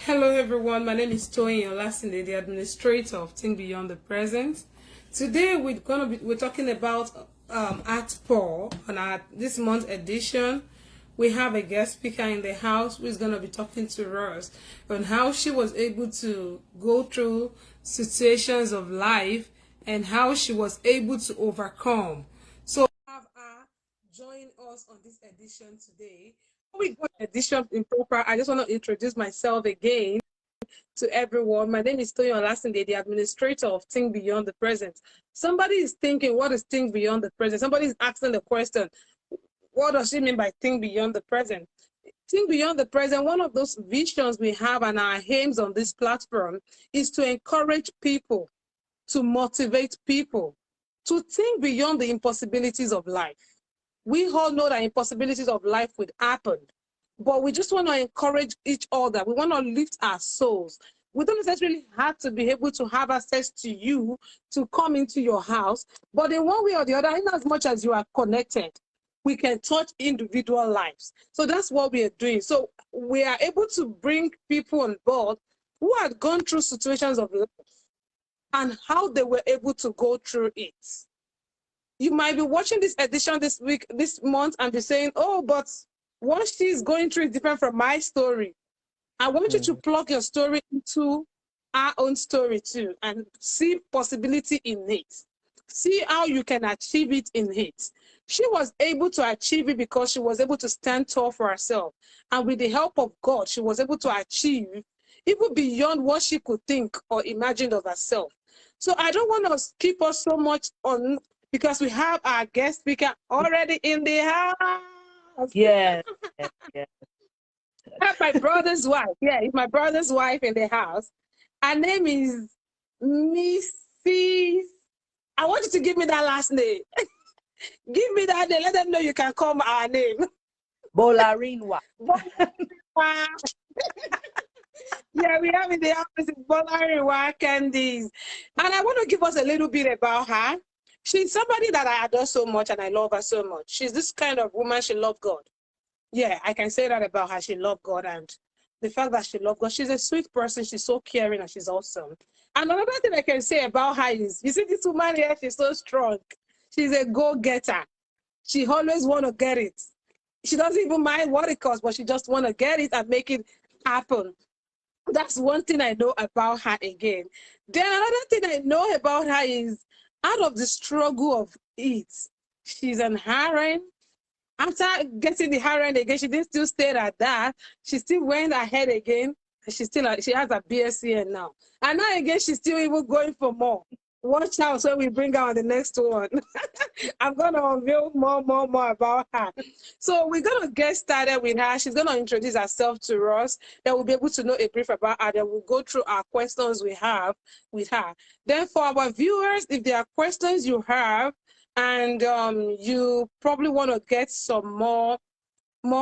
Hello everyone, my name is Toyin Olasinde, the administrator of Think Beyond the Present. Today we're talking about Art Paul on our this month edition. We have a guest speaker in the house who is gonna be talking to us on how she was able to go through situations of life and how she was able to overcome. So we have her join us on this edition today. Before we go to edition in proper, I just want to introduce myself again to everyone. My name is Toyin Olasinde, the administrator of Think Beyond the Present. Somebody is thinking, what is Think Beyond the Present? Somebody is asking the question, what does she mean by Think Beyond the Present? Think Beyond the Present, one of those visions we have and our aims on this platform is to encourage people, to motivate people, to think beyond the impossibilities of life. We all know that impossibilities of life would happen, but we just want to encourage each other. We want to lift our souls. We don't necessarily have to be able to have access to you to come into your house, but in one way or the other, in as much as you are connected, we can touch individual lives. So that's what we are doing. So we are able to bring people on board who had gone through situations of life and how they were able to go through it. You might be watching this edition this week, this month, and be saying, oh, but what she's going through is different from my story. I want you to plug your story into our own story too and see possibility in it. See how you can achieve it in it. She was able to achieve it because she was able to stand tall for herself. And with the help of God, she was able to achieve even beyond what she could think or imagine of herself. So I don't want to keep us so much on because we have our guest speaker already in the house. Yes, yes, yes. I have my brother's wife. Yeah, it's my brother's wife in the house. Her name is Mrs. I want you to give me that last name. Give me that name. Let them know you can call our name. Bolarinwa. Yeah, we have in the office Bolariwa Candies. And I want to give us a little bit about her. She's somebody that I adore so much and I love her so much. She's this kind of woman, she loves God. Yeah, I can say that about her. She loved God, and the fact that she loved God, she's a sweet person. She's so caring and she's awesome. And another thing I can say about her is, you see this woman here, she's so strong. She's a go-getter. She always want to get it. She doesn't even mind what it costs, but she just want to get it and make it happen. That's one thing I know about her again. Then another thing I know about her is out of the struggle of it, she's an RN. After getting the RN again, she didn't still stay at that. She still went ahead again. And she has a BSc now. And now again, she's still even going for more. Watch out when we bring her on the next one. I'm going to unveil more about her. So we're going to get started with her. She's going to introduce herself to us. Then we'll be able to know a brief about her. Then we'll go through our questions we have with her. Then for our viewers, if there are questions you have, and you probably want to get some more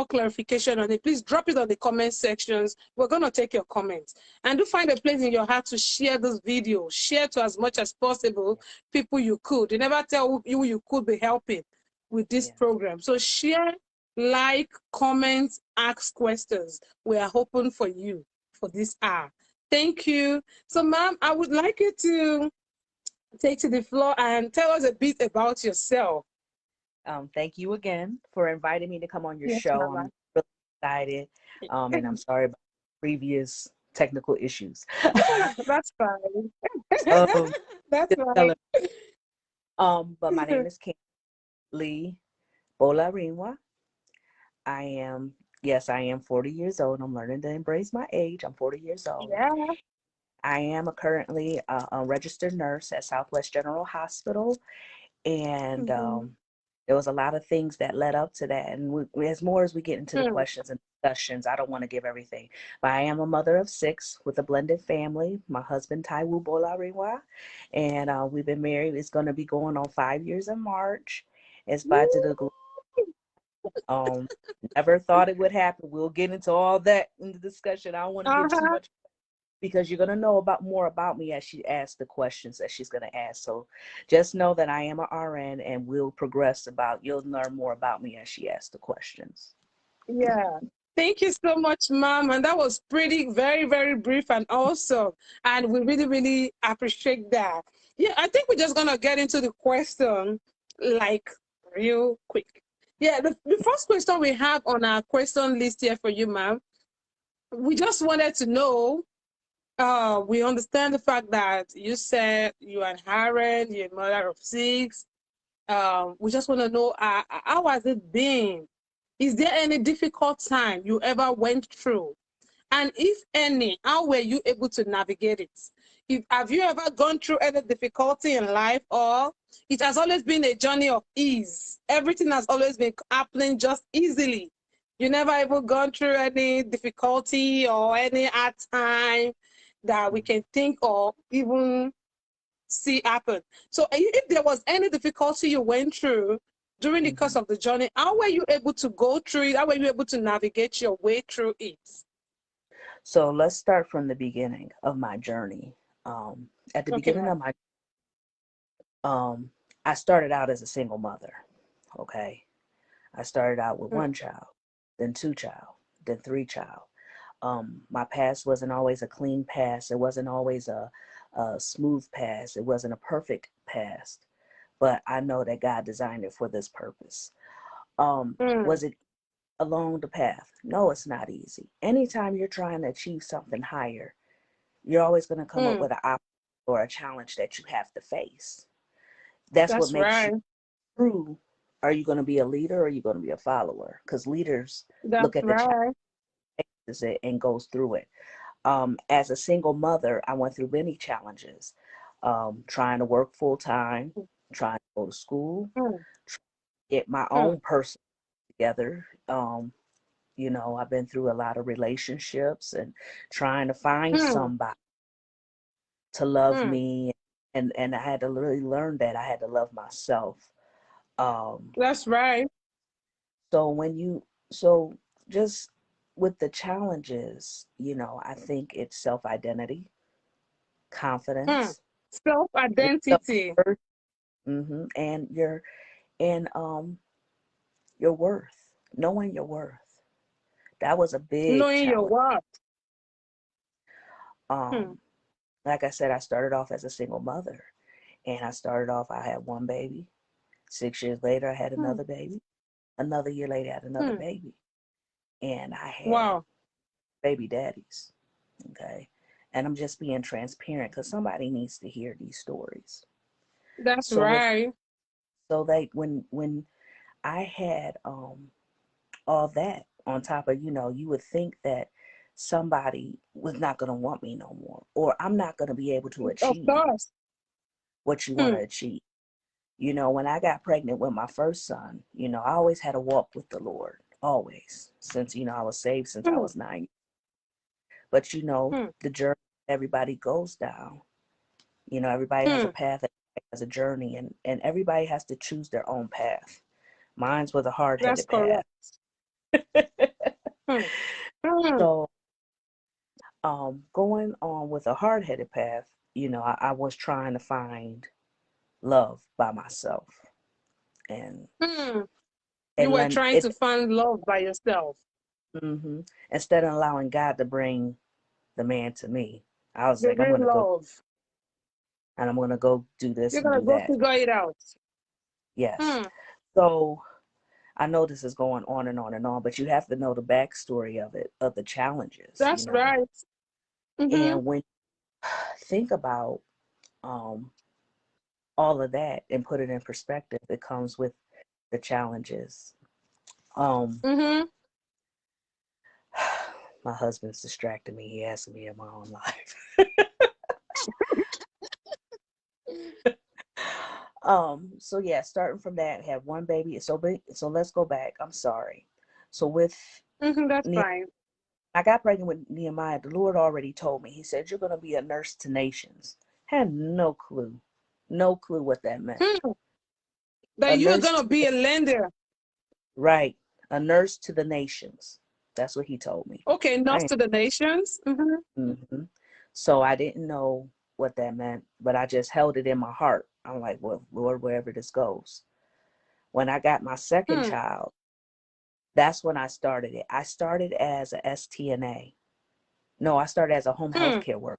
clarification on it, please drop it on the comment sections. We're going to take your comments. And do find a place in your heart to share this video. Share to as much as possible people you could. You never tell who you could be helping with this program. So share, like, comment, ask questions. We are open for you for this hour. Thank you. So, ma'am, I would like you to take to the floor and tell us a bit about yourself. Thank you again for inviting me to come on your Yes, show. Mama. I'm really excited, and I'm sorry about previous technical issues. That's fine. um, That's just fine. tell but my name is Kim Lee Bolarinwa. I am 40 years old. I'm learning to embrace my age. I'm 40 years old. Yeah. I am currently a registered nurse at Southwest General Hospital, and there was a lot of things that led up to that. And as more as we get into the questions and discussions, I don't want to give everything. But I am a mother of 6 with a blended family. My husband, Taiwu Bolariwa, and we've been married. It's going to be going on 5 years in March. It's by to the never thought it would happen. We'll get into all that in the discussion. I don't want to give too much because you're going to know more about me as she asks the questions that she's going to ask. So just know that I am a RN, and we'll progress you'll learn more about me as she asks the questions. Yeah. Thank you so much, Mom. And that was pretty, very, very brief and awesome. And we really, really appreciate that. Yeah, I think we're just going to get into the question like real quick. Yeah, the first question we have on our question list here for you, Ma'am, we just wanted to know. We understand the fact that you said you are Harriet, you're a mother of six. We just want to know how has it been? Is there any difficult time you ever went through? And if any, how were you able to navigate it? Have you ever gone through any difficulty in life, or it has always been a journey of ease? Everything has always been happening just easily. You never even gone through any difficulty or any hard time that we can think or even see happen. So if there was any difficulty you went through during the course of the journey, how were you able to go through it? How were you able to navigate your way through it? So let's start from the beginning of my journey. At the Okay, beginning ma'am. of my, I started out as a single mother. Okay, I started out with Mm, one child, then two child, then three child. My past wasn't always a clean past. It wasn't always a smooth past. It wasn't a perfect past. But I know that God designed it for this purpose. mm, Was it along the path? No, it's not easy. Anytime you're trying to achieve something higher, you're always going to come up mm. with an obstacle or a challenge that you have to face. That's what That's makes you right. true. Are you going to be a leader or are you going to be a follower? Because leaders That's look at the right. challenges and goes through it. As a single mother, I went through many challenges, trying to work full time, trying to go to school, Mm, get my mm, own person together. I've been through a lot of relationships and trying to find mm, somebody to love mm. me. And I had to really learn that I had to love myself. Um, That's right. so when you, so just with the challenges, I think it's self-identity, Mm. confidence, your Self-identity, self-worth, and and your worth, knowing your worth. That was a big knowing your challenge. worth. Mm, Um, like I said, I started off as a single mother, and I had one baby. 6 years later, I had mm, another baby. Another year later, I had another mm. baby, and I had Wow, baby daddies. Okay, and I'm just being transparent because somebody needs to hear these stories. that's So with right. so they when I had all that on top of, you would think that somebody was not going to want me no more, or I'm not going to be able to Of achieve course. what you want to Mm, achieve. When I got pregnant with my first son, I always had a walk with the Lord, always, since, I was saved since I mm, was 9. But, mm, the journey everybody goes down, everybody has a mm. path, everybody has a journey, and everybody has to choose their own path. Mine's was a That's hard-headed path. correct. Mm, mm. So, going on with a hard-headed path, I was trying to find love by myself, and Mm. You and were then trying it to find love by yourself. hmm instead of allowing God to bring the man to me, I was The like, I'm real gonna go love. and I'm gonna go do this You're and gonna do go that. figure it out. Yes. Mm. So I know this is going on and on and on, but you have to know the backstory of it, of the challenges. That's right. Mm-hmm. And when you think about um, all of that and put it in perspective, it comes with the challenges. Um, Mm-hmm. my husband's distracting me. He asking me in my own life. So yeah, starting from that, had one baby. So let's go back. I'm sorry. So with Mm-hmm. That's Ne- fine. I got pregnant with Nehemiah. The Lord already told me. He said, "You're going to be a nurse to nations." Had no clue what that meant. Hmm. That A you're nurse, gonna be a lender. right? A nurse to the nations. That's what he told me. Okay, not I to the nations. Mm-hmm. hmm So I didn't know what that meant, but I just held it in my heart. I'm like, well, Lord, wherever this goes. When I got my second Hmm. child, That's when I started it. I started as a STNA. No, I started as a home health care worker.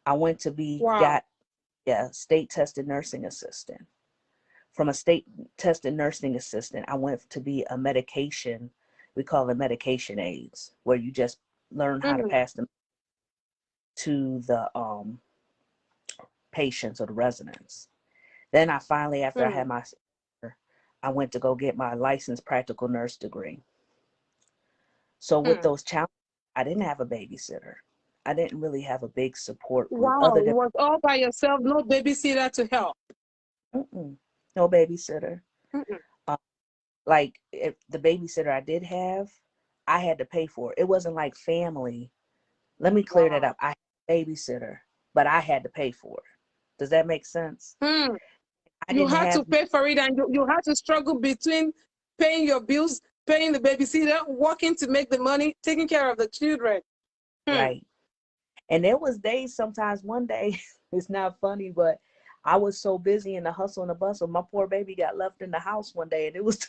I went to Wow. state tested nursing assistant. From a state tested nursing assistant, I went to be a medication, we call it medication aids, where you just learn how to pass them to the patients or the residents. Then I finally, after I had my, I went to go get my licensed practical nurse degree. So with those challenges, I didn't have a babysitter. I didn't really have a big support group Wow, other it than was all by yourself, no babysitter to help. no babysitter. Like if the babysitter I did have, I had to pay for it. It wasn't like family. Let me clear that up. I had a babysitter, but I had to pay for it. Does that make sense? I You didn't had to have pay for it, and you had to struggle between paying your bills, paying the babysitter, working to make the money, taking care of the children. right. And there was days, sometimes one day, it's not funny, but I was so busy in the hustle and the bustle. My poor baby got left in the house one day, and it was the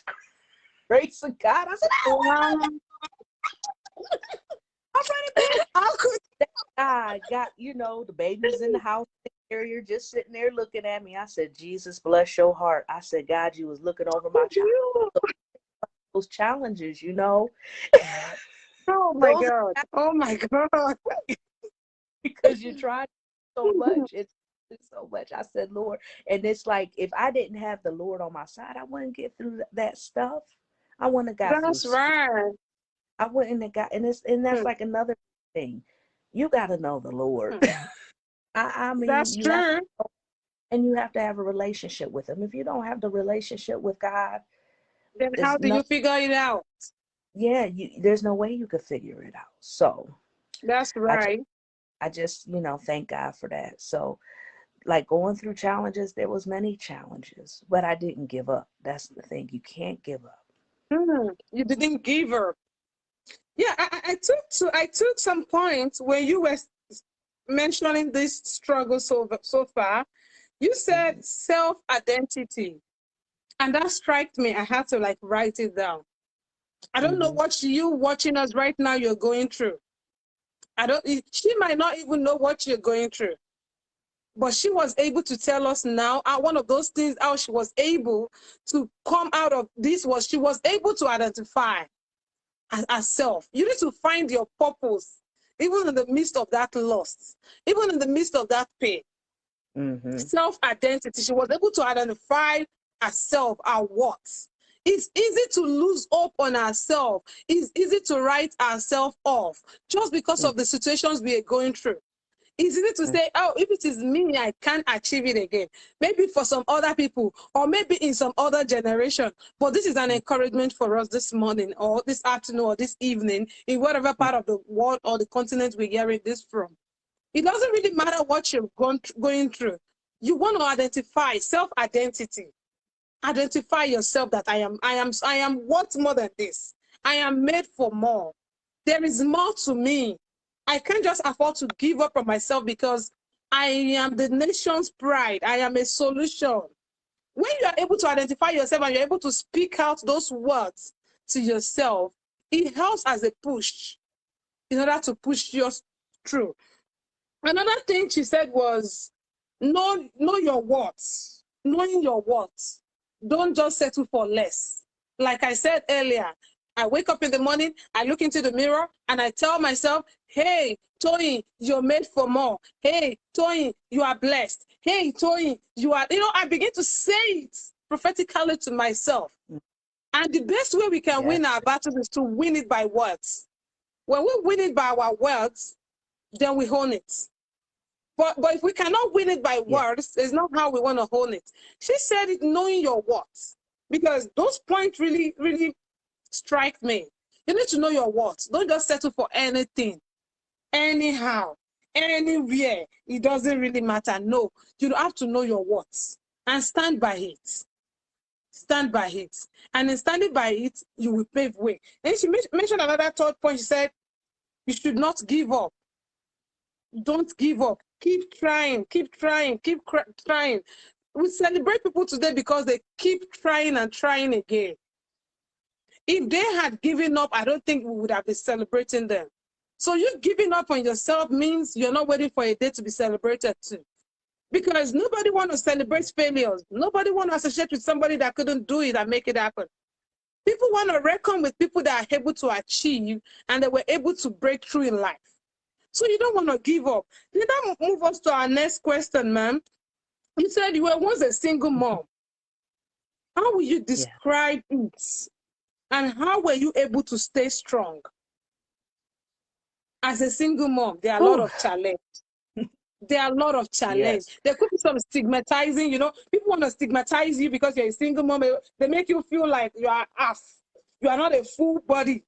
grace of God. I said, "Oh, I'm ready." How could I got, the baby's in the house, the carrier just sitting there looking at me. I said, Jesus, bless your heart. I said, God, you was looking over my child. Those challenges, Oh my those God. Oh my God. because you're trying so much. It's so much. I said, Lord, and it's like if I didn't have the Lord on my side, I wouldn't get through that stuff. I wouldn't have got through. That's right. I wouldn't have got, and that's like another thing. You got to know the Lord. I mean, That's you have true. to, and you have to have a relationship with Him. If you don't have the relationship with God, Then how there's do no, you figure it out? yeah, there's no way you could figure it out. So That's I just, right. I just, thank God for that. So like going through challenges, there was many challenges, but I didn't give up. That's the thing. You can't give up. You didn't give her. Yeah, I took some points when you were mentioning this struggle so far. You said self-identity, and that struck me. I had to like write it down. I don't know what you watching us right now you're going through. She might not even know what you're going through, but she was able to tell us now. One of those things, how she was able to come out of this was she was able to identify herself. You need to find your purpose, even in the midst of that loss, even in the midst of that pain. Self-identity. She was able to identify herself, her what. It's easy to lose hope on ourselves. It's easy to write ourselves off just because of the situations we are going through. It's easy to say, oh, if it is me, I can't achieve it again. Maybe for some other people, or maybe in some other generation. But this is an encouragement for us this morning, or this afternoon, or this evening, in whatever part of the world or the continent we're hearing this from. It doesn't really matter what you're going through. You want to identify self-identity. Identify yourself that I am what more than this. I am made for more. There is more to me. I can't just afford to give up on myself because I am the nation's pride. I am a solution. When you are able to identify yourself and you're able to speak out those words to yourself, it helps as a push in order to push you through. Another thing she said was, know your worth. Knowing your worth. Don't just settle for less. Like I said earlier, I wake up in the morning, I look into the mirror, and I tell myself, hey, Toyin, you're made for more. Hey, Toyin, you are blessed. Hey, Toyin, you are, I begin to say it prophetically to myself. And the best way we can win our battles is to win it by words. When we win it by our words, then we own it. But if we cannot win it by words, it's not how we want to own it. She said it knowing your worth, because those points really, really strike me. You need to know your worth. Don't just settle for anything, anyhow, anywhere. It doesn't really matter. No, you have to know your worth and stand by it. Stand by it. And in standing by it, you will pave way. And she mentioned another third point. She said, you should not give up. Don't give up. Keep trying, keep trying, keep trying. We celebrate people today because they keep trying and trying again. If they had given up, I don't think we would have been celebrating them. So you giving up on yourself means you're not waiting for a day to be celebrated too. Because nobody want to celebrate failures. Nobody want to associate with somebody that couldn't do it and make it happen. People want to reckon with people that are able to achieve and they were able to break through in life. So you don't want to give up. Then that move us to our next question, ma'am. You said you were once a single mom. How will you Yeah. describe it? And how were you able to stay strong? As a single mom, there are a lot of challenge. There are a lot of challenge. Yes. There could be some stigmatizing, people want to stigmatize you because you're a single mom. They make you feel like you are half. You are not a full body.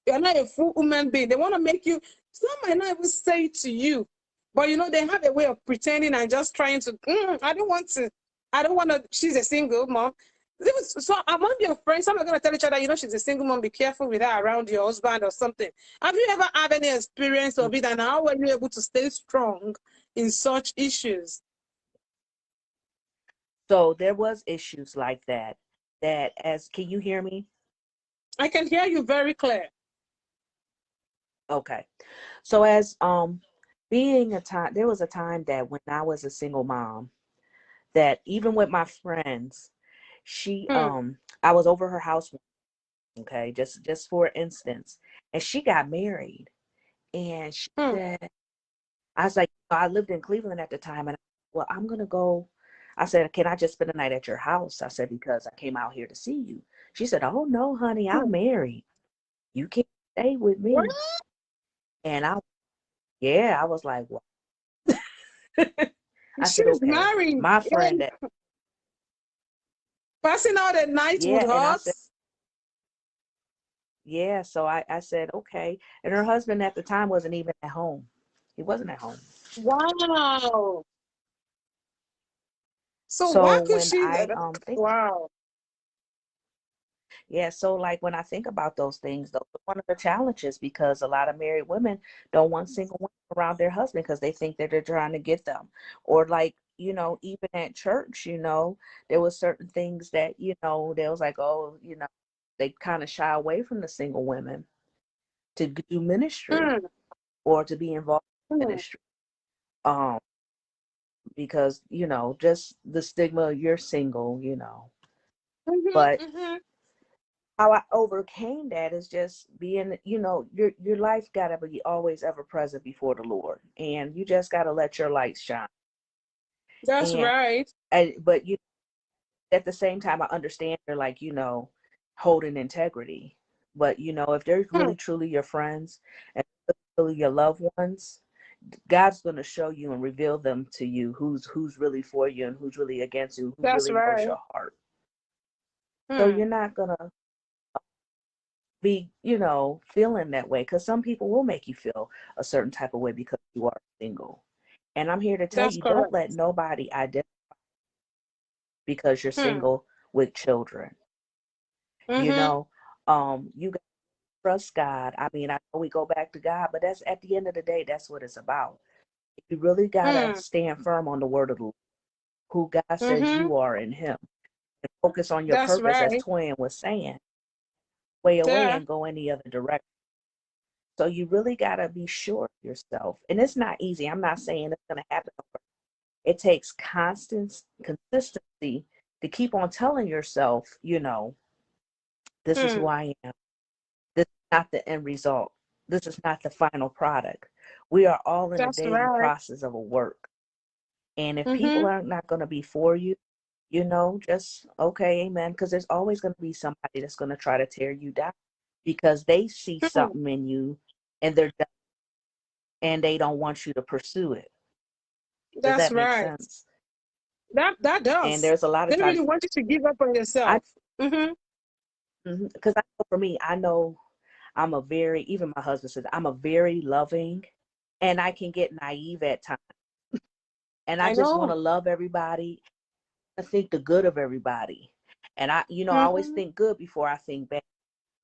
You're not a full human being. They want to make you, some might not even say it to you, but they have a way of pretending and just trying to, I don't want to, she's a single mom. So among your friends, some are going to tell each other, she's a single mom, be careful with her around your husband or something. Have you ever had any experience of it, and how were you able to stay strong in such issues? So there was issues like that, can you hear me? I can hear you very clear. Okay. So as there was a time that when I was a single mom, that even with my friends, I was over her house, okay, just for instance, and she got married, and she said, I was like, I lived in Cleveland at the time, and well, I'm gonna go. I said, can I just spend the night at your house? I said, because I came out here to see you. She said, oh no, honey, I'm married. You can't stay with What? me. And I was like, what? I said, She's okay. married. My friend that, Passing out at night with and I said, us. yeah. So I said, okay. And her husband at the time wasn't even at home. He wasn't at home. Wow. So why So could when she? I think, Wow. yeah, so like when I think about those things, those are one of the challenges, because a lot of married women don't want single women around their husband because they think that they're trying to get them. Or like, even at church, there was certain things that, they was like, oh, they kind of shy away from the single women to do ministry Mm, or to be involved in mm, ministry. Um, because, just the stigma, you're single. But mm-hmm. how I overcame that is just being, your life gotta be always ever present before the Lord, and you just gotta let your light shine. That's And, right. but at the same time, I understand you're like, holding integrity. But if they're Mm, really truly your friends and really your loved ones, God's gonna show you and reveal them to you who's really for you and who's really against you, who that's really knows right. your heart. So Mm, you're not gonna be, feeling that way, because some people will make you feel a certain type of way because you are single. And I'm here to tell that's you, don't let correct. nobody identify because you're Mm, single with children. You mm-hmm. know, you got to trust God. I mean, I know we go back to God, but that's at the end of the day, that's what it's about. You really gotta Mm, stand firm on the word of the Lord, who God says mm-hmm. you are in Him, and focus on your That's purpose, as right. Toyin was saying. Way away Yeah. and go any other direction. So you really got to be sure of yourself. And it's not easy. I'm not saying it's going to happen. It takes constant consistency to keep on telling yourself, this is who Mm, I am. This is not the end result. This is not the final product. We are all in a that's daily right. process of a work. And if people Mm-hmm. are not going to be for you, just okay, amen. Because there's always going to be somebody that's going to try to tear you down because they see Mm, something in you and they don't want you to pursue it. Does that's that make right. sense? That And does. there's a lot of They really times want you to give up on I, yourself. Mm-hmm. because I know for me, I know even my husband says I'm a very loving, and I can get naive at times. And I I just want know. to love everybody. I think the good of everybody. And I always Mm-hmm. think good before I think bad.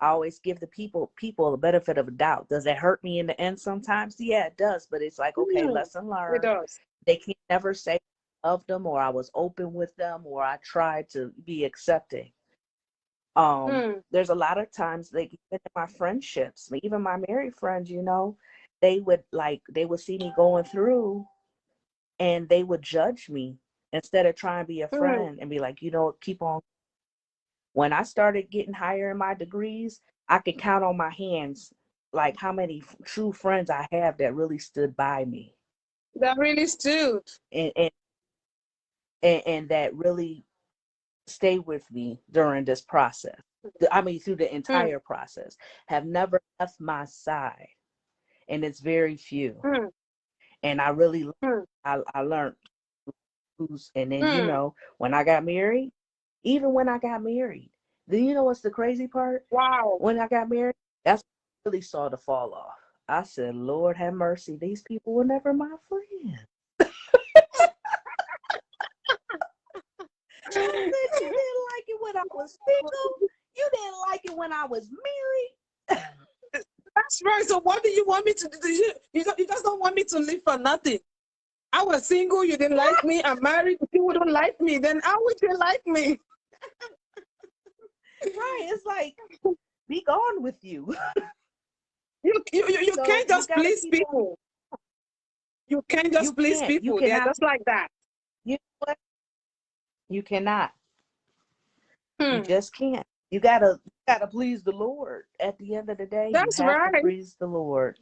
I always give the people the benefit of a doubt. Does it hurt me in the end sometimes? Yeah, it does. But it's like, okay, Mm, lesson it learned. does. They can never say I loved them or I was open with them or I tried to be accepting. There's a lot of times, like even in my friendships, even my married friends, they would see me going through, and they would judge me instead of trying to be a friend and be like, keep on. When I started getting higher in my degrees, I could count on my hands like how many true friends I have that really stood by me. That really stood. And that really stayed with me during this process. I mean, through the entire process, have never left my side. And it's very few. And I really, I learned who's, and then, when I got married, even when I got married, then you know what's the crazy part? Wow. When I got married, that's when I really saw the fall off. I said, Lord have mercy, these people were never my friends. I said, you didn't like it when I was single. You didn't like it when I was married. That's right. So what do you want me to do? You just don't want me to live for nothing. I was single, you didn't like me. I'm married, you wouldn't like me. Then how would you like me? Right. It's like, be gone with you. You can't just please people. You can't just please people. They're just like that. You know what? You cannot. You just can't. You gotta please the Lord. At the end of the day, That's you have right. to please the Lord.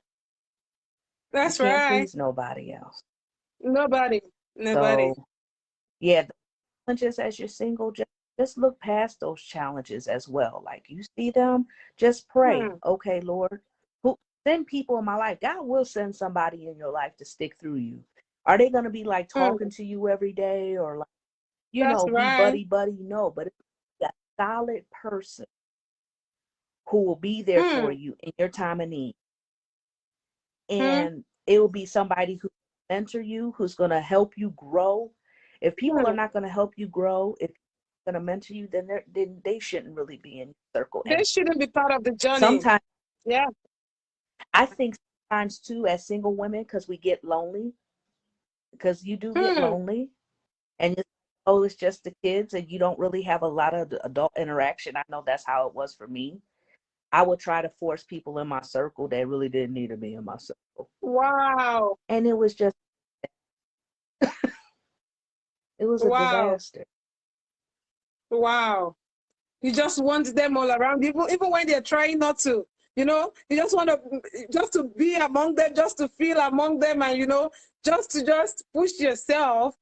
That's you can't right. please nobody else. Nobody. So, yeah, the challenges as you're single, just look past those challenges as well. Like you see them, just pray. Okay, Lord, send people in my life. God will send somebody in your life to stick through you. Are they going to be like talking to you every day, or like, be buddy? No, but it's a solid person who will be there for you in your time of need. And it will be somebody who will mentor you, who's going to help you grow. If people are not going to help you grow, if they're going to mentor you, then they shouldn't really be in your circle. They shouldn't be part of the journey. Sometimes, yeah. I think sometimes too, as single women, because we get lonely, because you do get lonely, and it's just the kids, and you don't really have a lot of adult interaction. I know that's how it was for me. I would try to force people in my circle that really didn't need to be in my circle. Wow. And it was just, it was a disaster. Wow. You just want them all around, even when they're trying not to. You just want to be among them, just to feel among them, and just to push yourself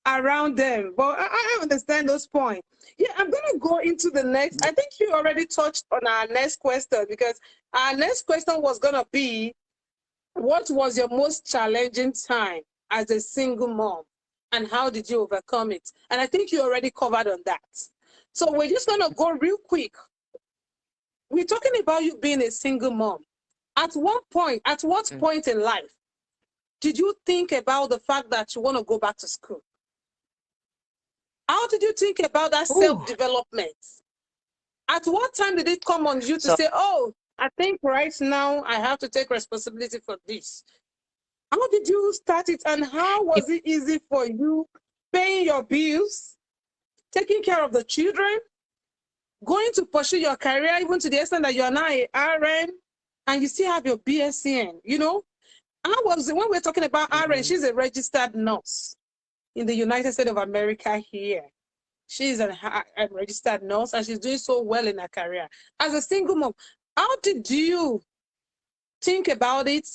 around them. But I understand those points. Yeah, I'm gonna go into the next. I think you already touched on our next question, because our next question was gonna be, what was your most challenging time as a single mom, and how did you overcome it? And I think you already covered on that. So we're just gonna go real quick. We're talking about you being a single mom. At what point in life did you think about the fact that you want to go back to school? How did you think about that self-development? At what time did it come on you to say, oh, I think right now I have to take responsibility for this? How did you start it, and how was it easy for you paying your bills, taking care of the children, going to pursue your career, even to the extent that you are now an RN and you still have your BSN? How was it when we're talking about RN? She's a registered nurse in the United States of America here. She's a registered nurse, and she's doing so well in her career. As a single mom, how did you think about it?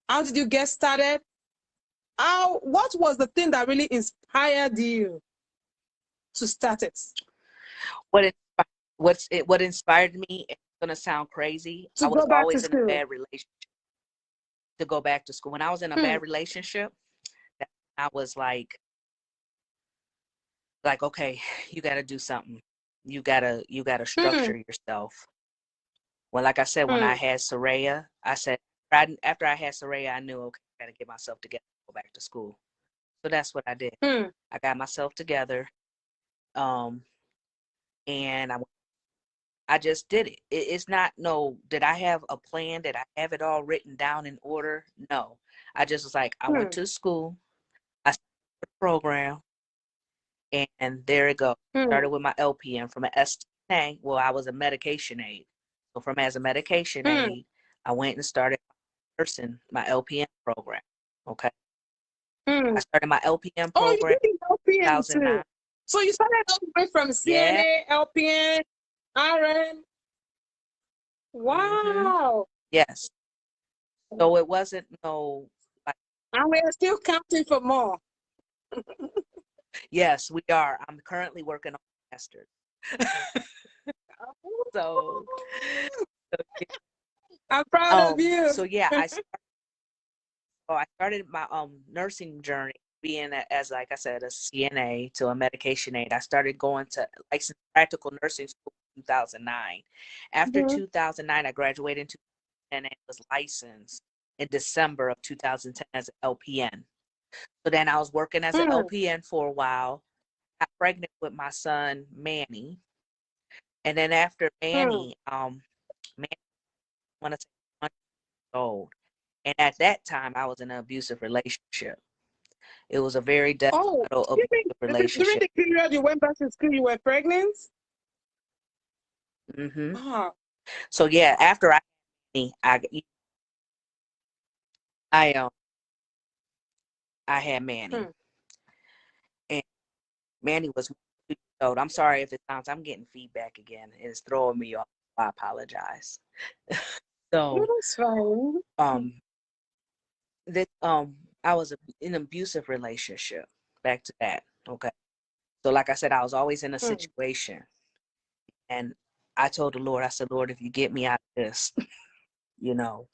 How did you get started? What was the thing that really inspired you to start it? What inspired me, it's gonna sound crazy. I was always in a bad relationship. To go back to school. When I was in a bad relationship, I was like, okay, you got to do something. You gotta structure yourself. Well, like I said, when I had Soraya, I said, after I had Soraya, I knew, okay, I got to get myself together, go back to school. So that's what I did. I got myself together, and I just did it. It's not, did I have a plan? Did I have it all written down in order? No. I just was like, I went to school, I started the program, and there it goes. Started with my LPN from an S CNA, well, I was a medication aide. So from as a medication Hmm. aide, I went and started nursing my LPN program. Okay. Hmm. I started my LPN Oh, you program did the in LPN too. 2009. So you started all the way from Yeah. CNA, LPN, RN. Mm-hmm. Wow. Yes. So it wasn't no like, And we're still counting for more. yes, we are. I'm currently working on masters. So, so yeah. I'm proud of you. So yeah, I started my nursing journey being as like I said a CNA to a medication aide. I started going to licensed practical nursing school in 2009. After Mhm. 2009, I graduated in 2010 and was licensed in December of 2010 as an LPN. So then I was working as an Hmm. LPN for a while. Got pregnant with my son Manny, and then after Hmm. Manny, I want to say 1 years old, and at that time I was in an abusive relationship. It was a very Oh, detrimental you mean abusive during relationship. the period you went back to school, you were pregnant? Hmm. Ah. So yeah, after I I had Manny, Hmm. and Manny was 2 years old. I'm sorry if it sounds. I'm getting feedback again. It's throwing me off. I apologize. No, So that's fine. um that I was in an abusive relationship. Back to that. Okay. So like I said, I was always in a Hmm. situation, and I told the Lord, I said, Lord, if you get me out of this, you know,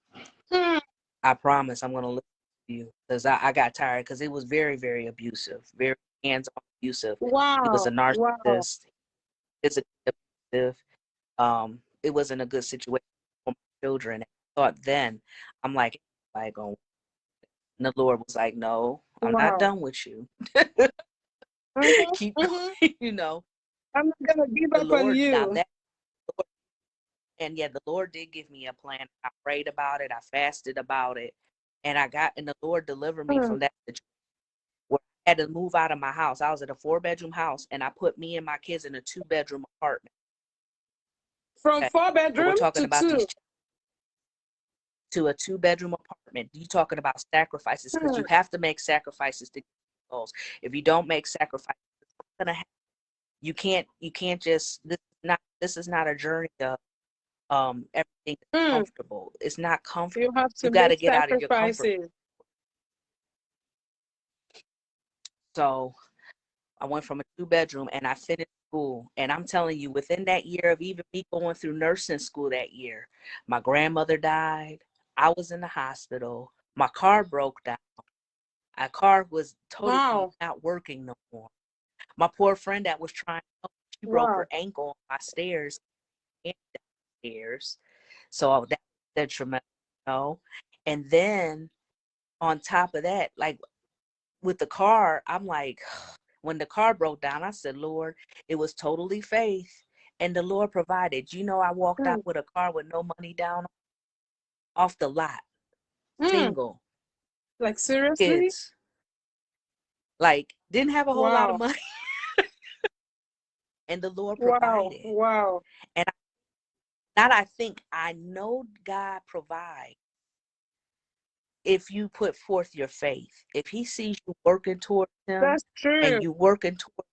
Hmm. I promise I'm gonna listen to you, because I got tired, because it was very, very abusive, very hands-on abusive. He was a Wow. Wow. narcissist, physically abusive. It wasn't a good situation for my children. I thought then, I'm like, oh, and the Lord was like, no, I'm not Wow. done with you. Mm-hmm. Keep Mm-hmm. going, you know. I'm not gonna give The up on Lord, now you. that, and yeah, the Lord did give me a plan. I prayed about it, I fasted about it, and the Lord delivered me Hmm. from that situation where I had to move out of my house. I was at a 4-bedroom house, and I put me and my kids in a 2-bedroom apartment. From Okay. four So we're bedroom talking to about these two. to a 2-bedroom apartment. You talking about sacrifices, because Hmm. you have to make sacrifices to get goals. If you don't make sacrifices, it's not gonna happen. You can't just this is not a journey of everything is Hmm. comfortable. It's not comfortable. You have You to got make to get out of your comfort. sacrifices. So I went from a 2-bedroom and I finished school. And I'm telling you, within that year of even me going through nursing school that year, my grandmother died. I was in the hospital. My car broke down. My car was totally Wow. not working no more. My poor friend that was trying to help, she broke her Wow. ankle on my stairs and downstairs. So that was detrimental, you know? And then on top of that, like with the car, I'm like, when the car broke down, I said, Lord, it was totally faith. And the Lord provided. You know, I walked Hmm. out with a car with no money down off the lot, Hmm. single, Like seriously? kids, like didn't have a whole lot of Wow. money. And the Lord Wow. provided. Wow. And that I think I know God provide if you put forth your faith. If he sees you working towards him That's true. and you working towards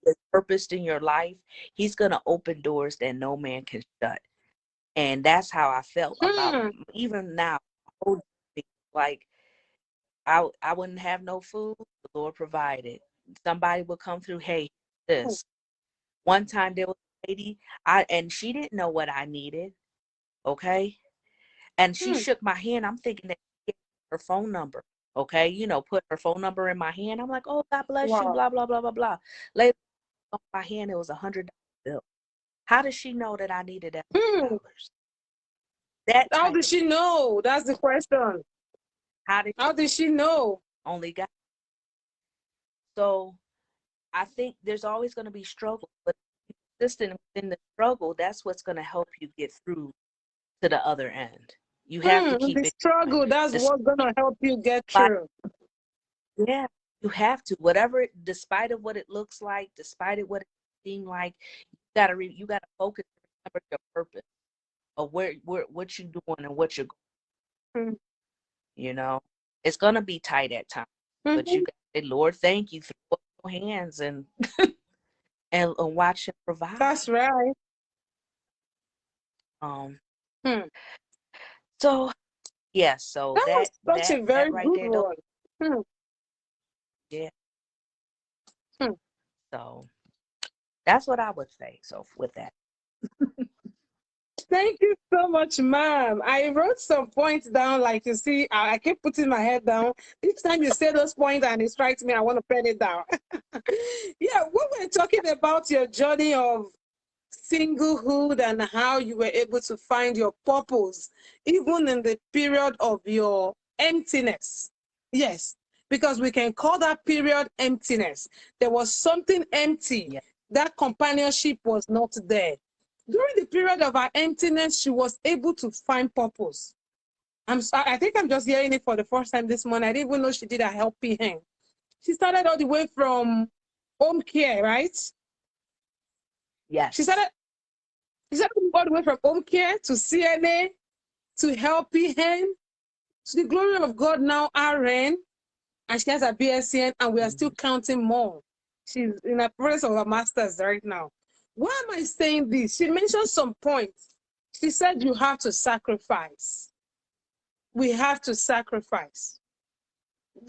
his purpose in your life, he's going to open doors that no man can shut. And that's how I felt about Hmm. even now. Like I wouldn't have no food, the Lord provided. Somebody would come through, hey, this. One time there was a lady, and she didn't know what I needed, okay? And she Hmm. shook my hand. I'm thinking that she gave me her phone number, okay? You know, put her phone number in my hand. I'm like, oh, God bless you, Wow. blah, blah, blah, blah, blah. Later on my hand, it was $100 bill. How does she know that I needed that Hmm. $100? That How type did of, she know? That's the question. how did How did she know? only God? So I think there's always going to be struggle, but consistent within the struggle, that's what's going to help you get through to the other end. You have to Hmm. keep The it going. struggle, that's what's gonna help you get through. Yeah, you have to. Whatever, despite of what it looks like, despite of what it seems like, you gotta focus and remember your purpose of what you're doing and what you're, Mm. you know. It's gonna be tight at times, but you Mhm. gotta say, Lord, thank you, throw up your hands and and watch him provide. That's right. Um, Hmm. so yeah, so That was such a that very right good there, though, one. Hmm. yeah. Hmm. So that's what I would say. So with that, Thank you so much, ma'am. I wrote some points down, like you see, I keep putting my head down. Each time you say those points and it strikes me, I want to pen it down. Yeah, we were talking about your journey of singlehood and how you were able to find your purpose, even in the period of your emptiness. Yes, because we can call that period emptiness. There was something empty. yeah, That companionship was not there. During the period of her emptiness, she was able to find purpose. I think I'm just hearing it for the first time this morning. I didn't even know she did a helping hand. She started all the way from home care, right? She yes, started She started all the way from home care to CNA to helping hand to the glory of God now RN, and she has a BSN, and we are still mhm, counting more. She's in the process of a master's right now. Why am I saying this? She mentioned some points. She said you have to sacrifice. We have to sacrifice.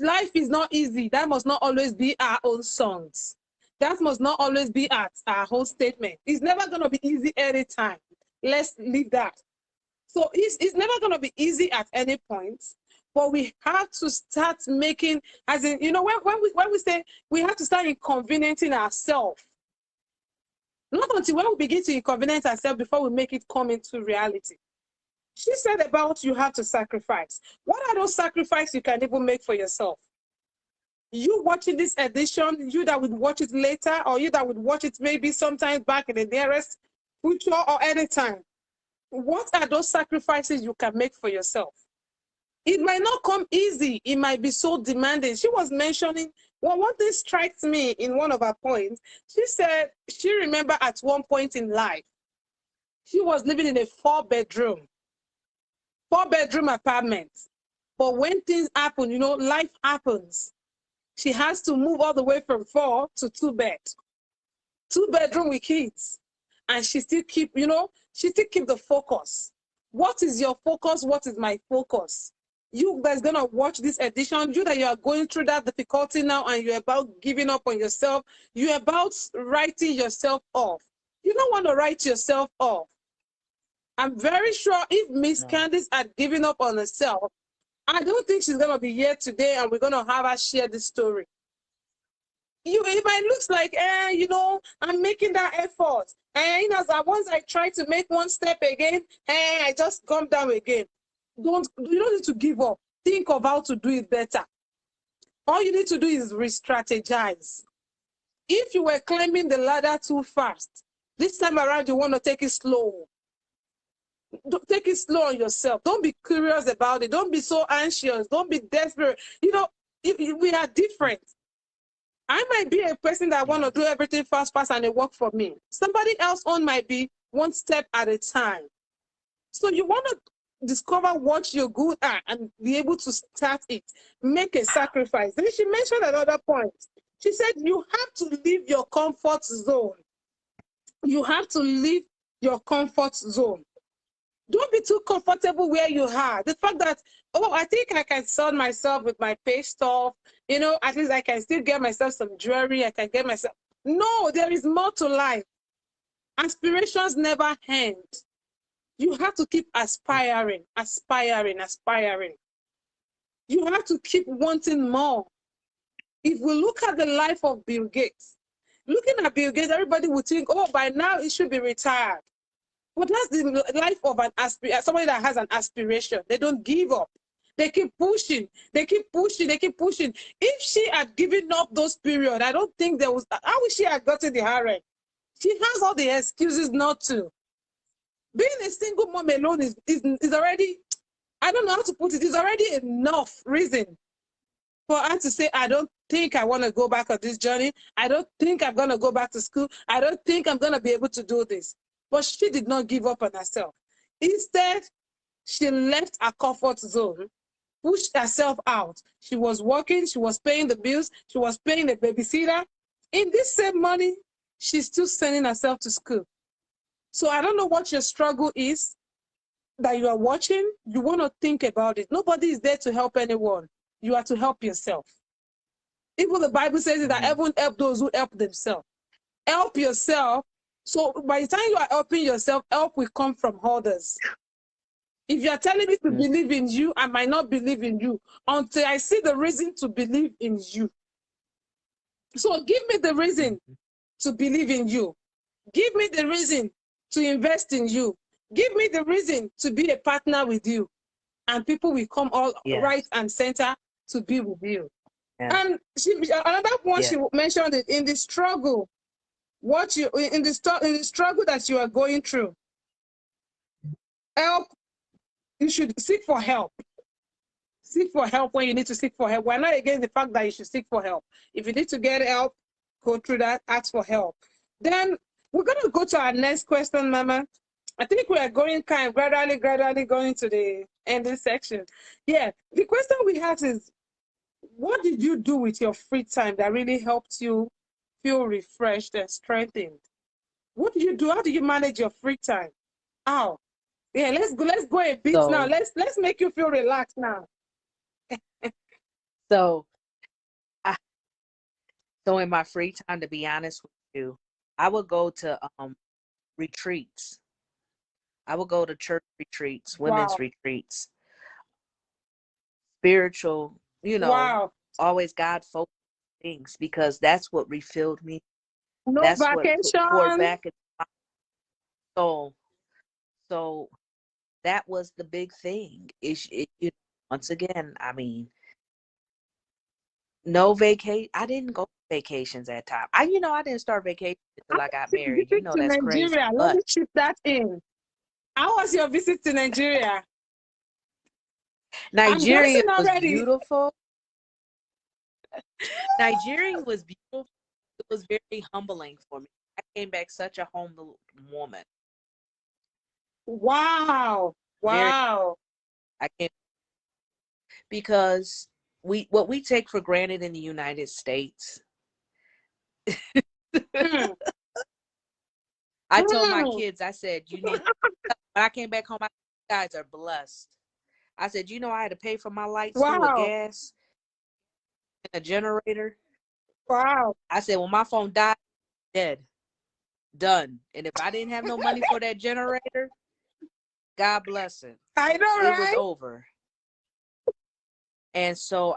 Life is not easy. That must not always be our own songs. That must not always be our whole statement. It's never going to be easy anytime. Let's leave that. So it's never going to be easy at any point, but we have to start making, as in, when we say we have to start inconveniencing ourselves, not until when we begin to inconvenience ourselves before we make it come into reality. She said about you have to sacrifice. What are those sacrifices you can even make for yourself? You watching this edition, you that would watch it later, or you that would watch it maybe sometime back in the nearest future or anytime. What are those sacrifices you can make for yourself? It might not come easy. It might be so demanding. She was mentioning, well, one thing strikes me in one of her points. She said she remember at one point in life, she was living in a four-bedroom apartment. But when things happen, life happens. She has to move all the way from 4 to 2 bed. 2 bedroom with kids. And she still she still keep the focus. What is your focus? What is my focus? You guys gonna watch this edition, you that you are going through that difficulty now and you're about giving up on yourself, you're about writing yourself off. You don't want to write yourself off. I'm very sure if Miss no, Candice had given up on herself, I don't think she's gonna be here today and we're gonna have her share this story. It might looks like I'm making that effort, and once I try to make one step again, I just come down again. You don't need to give up. Think of how to do it better. All you need to do is re-strategize. If you were climbing the ladder too fast, this time around you want to take it slow. Take it slow on yourself. Don't be curious about it. Don't be so anxious. Don't be desperate. We are different. I might be a person that want to do yes, everything fast, fast, and it work for me. Somebody else on might be one step at a time. So you want to discover what you're good at and be able to start it. Make a sacrifice. Then she mentioned another point. She said you have to leave your comfort zone. You have to leave your comfort zone. Don't be too comfortable where you are. The fact that, oh, I think I can sell myself with my pay stuff, at least I can still get myself some jewelry, I can get myself. No, there is more to life. Aspirations never end. You have to keep aspiring, aspiring, aspiring. You have to keep wanting more. If we look at the life of Bill Gates, looking at Bill Gates, everybody would think, oh, by now he should be retired. But that's the life of somebody that has an aspiration. They don't give up. They keep pushing. They keep pushing. They keep pushing. If she had given up those periods, I don't think there was. How would she have gotten the RM? She has all the excuses not to. Being a single mom alone is already. I don't know how to put it. It's already enough reason for her to say, I don't think I want to go back on this journey. I don't think I'm going to go back to school. I don't think I'm going to be able to do this. But she did not give up on herself. Instead, she left her comfort zone, pushed herself out. She was working, she was paying the bills, she was paying the babysitter. In this same money, she's still sending herself to school. So I don't know what your struggle is that you are watching. You want to think about it. Nobody is there to help anyone. You are to help yourself. Even the Bible says that heaven help those who help themselves. Help yourself. So by the time you are helping yourself, help will come from others. If you are telling me to believe in you, I might not believe in you until I see the reason to believe in you. So give me the reason to believe in you. Give me the reason to invest in you. Give me the reason to be a partner with you. And people will come all right and center to be with you. And another one she mentioned it in the struggle. What you in the struggle that you are going through. Help. You should seek for help. Seek for help when you need to seek for help. We're not against the fact that you should seek for help. If you need to get help, go through that, ask for help. Then we're going to go to our next question, Mama. I think we are going kind of gradually going to the ending section. Yeah, the question we have is, what did you do with your free time that really helped you feel refreshed and strengthened? What do you do? How do you manage your free time? How? Yeah, let's go a bit now. Let's make you feel relaxed now. So in my free time, to be honest with you, I would go to retreats. I would go to church retreats, women's retreats, spiritual, always God-focused things, because that's what refilled me. No that's vacation. What poured back into my soul. So that was the big thing. Once again, I mean, no vacation. I didn't go vacations at time. I didn't start vacation until I got married. That's Nigeria. crazy. Let me chip that in. How was your visit to Nigeria? Nigeria was beautiful. Nigeria was beautiful. It was very humbling for me. I came back such a humble woman. Wow. Wow. I came because what we take for granted in the United States. I told my kids, I said, when I came back home, you guys are blessed. I said, I had to pay for my lights through a gas and a generator. Wow. I said, when my phone died, dead. Done. And if I didn't have no money for that generator, God bless it. I know, it was over. And so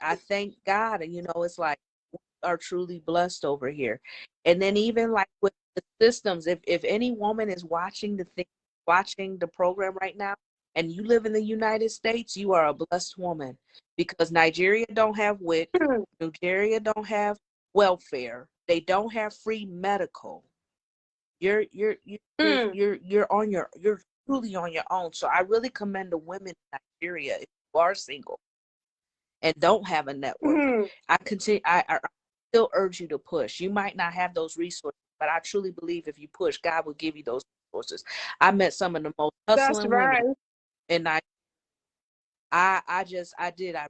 I thank God. And it's like, we are truly blessed over here. And then even like with the systems, if any woman is watching the program right now, and you live in the United States, you are a blessed woman, because Nigeria don't have WIC, Nigeria don't have welfare, they don't have free medical. You're truly on your own. So I really commend the women in Nigeria, if you are single and don't have a network. I still urge you to push. You might not have those resources, but I truly believe if you push, God will give you those resources. I met some of the most hustling women, and I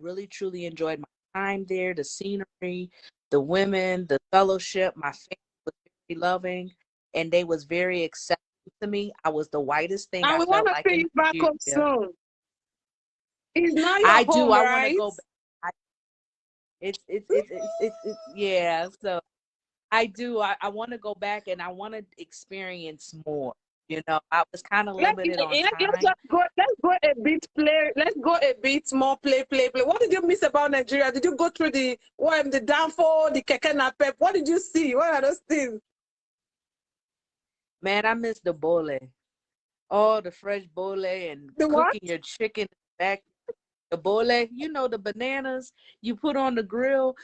really truly enjoyed my time there, the scenery, the women, the fellowship. My family was very loving, and they was very accepting to me. I was the whitest thing. I felt like in back home soon. It's not your I home, do. right? I want to go back. It's yeah. So I do. I want to go back, and I want to experience more. I was kind of limited on time. Let's go a bit play. Let's go a bit more play. What did you miss about Nigeria? Did you go through the downfall, the keke napep? What did you see? What are those things? Man, I miss the bole. Oh, the fresh bole and cooking your chicken back. The bole, the bananas you put on the grill.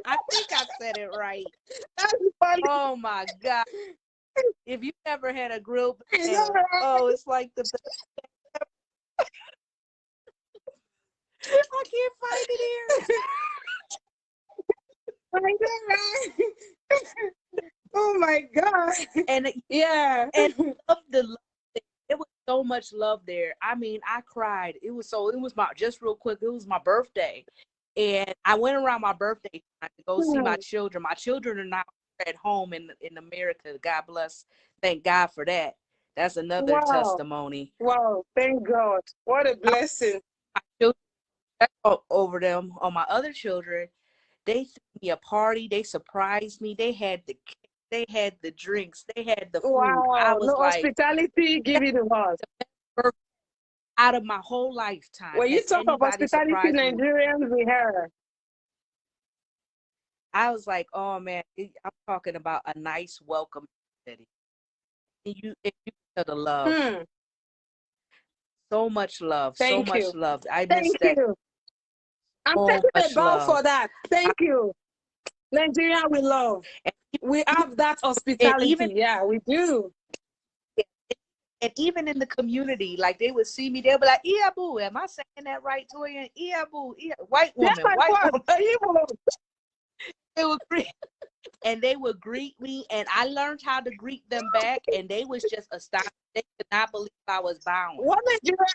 I think I said it right. That's funny. Oh my God. If you ever had a grilled banana, it's like the I can't find it here. I know, right? Oh my God. And Yeah. and I love the love. It was so much love there. I mean, I cried. It was my, just real quick, it was my birthday. And I went around my birthday time to go see my children. My children are now at home in America. God bless. Thank God for that. That's another Wow. testimony. Wow. Thank God. What a blessing. My children, over them, on my other children, they threw me a party. They surprised me. They had the cake, they had the drinks, they had the food. I Wow. was No like, hospitality given to us. out of my whole lifetime, When you has talk of anybody hospitality, surprised me? Nigerians, we heard. I was like, oh man, I'm talking about a nice welcome city. If you know the love, so much love, so Thank much you. love. I miss Thank that. you. I'm So taking a much bow love. for that. Thank you. Nigeria, we love. And, We have that and hospitality. even Yeah, we do. and even in the community, like they would see me, they'll be like, Iabu, am I saying that right, Toya? Iabu, white Yes, woman, my white God. woman. Are you? They would greet, and they would greet me, and I learned how to greet them back, and they was just astonished. They could not believe I was bowing. What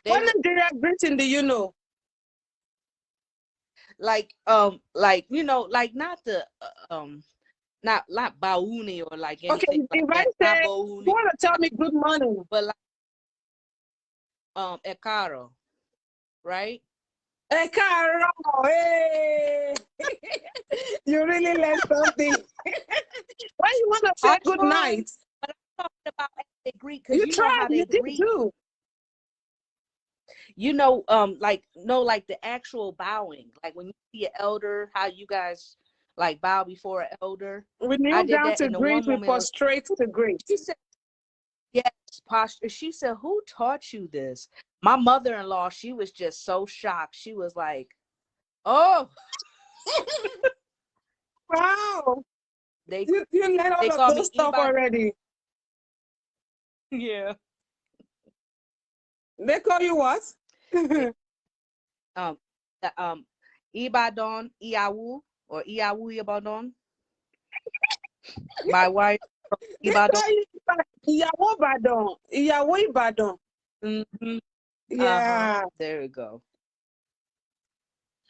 Nigeria greeting do you know? Like you know, like not the not bauni or like Okay, anything like if I that, not say, bauni, you want to tell me good morning? but like ekaro, right? Hey, Carol, hey. You really learned something. Why you want to say I good tried, night? but I'm talking about how they greet, because You you know tried, how they you did greet, too. you know, like no, like the actual bowing, like when you see an elder, how you guys like bow before an elder. We I kneel did down that, to and the greet, one we woman, prostrate to greet. she said, yes, posture. She said, who taught you this? My mother-in-law, she was just so shocked. She was like, oh, Wow, they you learned all of call those me stuff Iba. already. Yeah. They call you what? um Ibadan Iyawu, or Iyawu Ibadan. My wife They Ibadan. call you Ìyàwó Ìbàdàn. Ìyàwó Ìbàdàn. Mm-hmm. Yeah. There we go.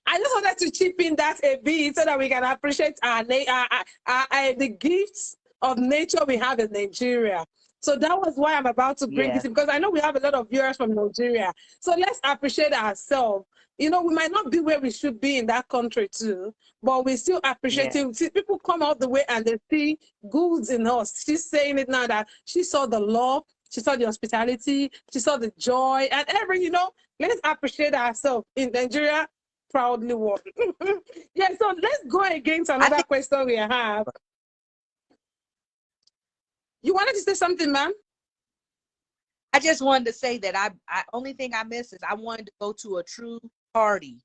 I just wanted to chip in that a bit so that we can appreciate the gifts of nature we have in Nigeria. So that was why I'm about to bring Yeah. it in, because I know we have a lot of viewers from Nigeria. So let's appreciate ourselves. You know, we might not be where we should be in that country too, but we still appreciate Yeah. it. See, people come out the way and they see goods in us. She's saying it now that she saw the love, she saw the hospitality, she saw the joy, and every, you know, let's appreciate ourselves in Nigeria. Proudly won. Yeah, so let's go again to another question we have. You wanted to say something, ma'am? I just wanted to say that I only thing I miss is I wanted to go to a true party.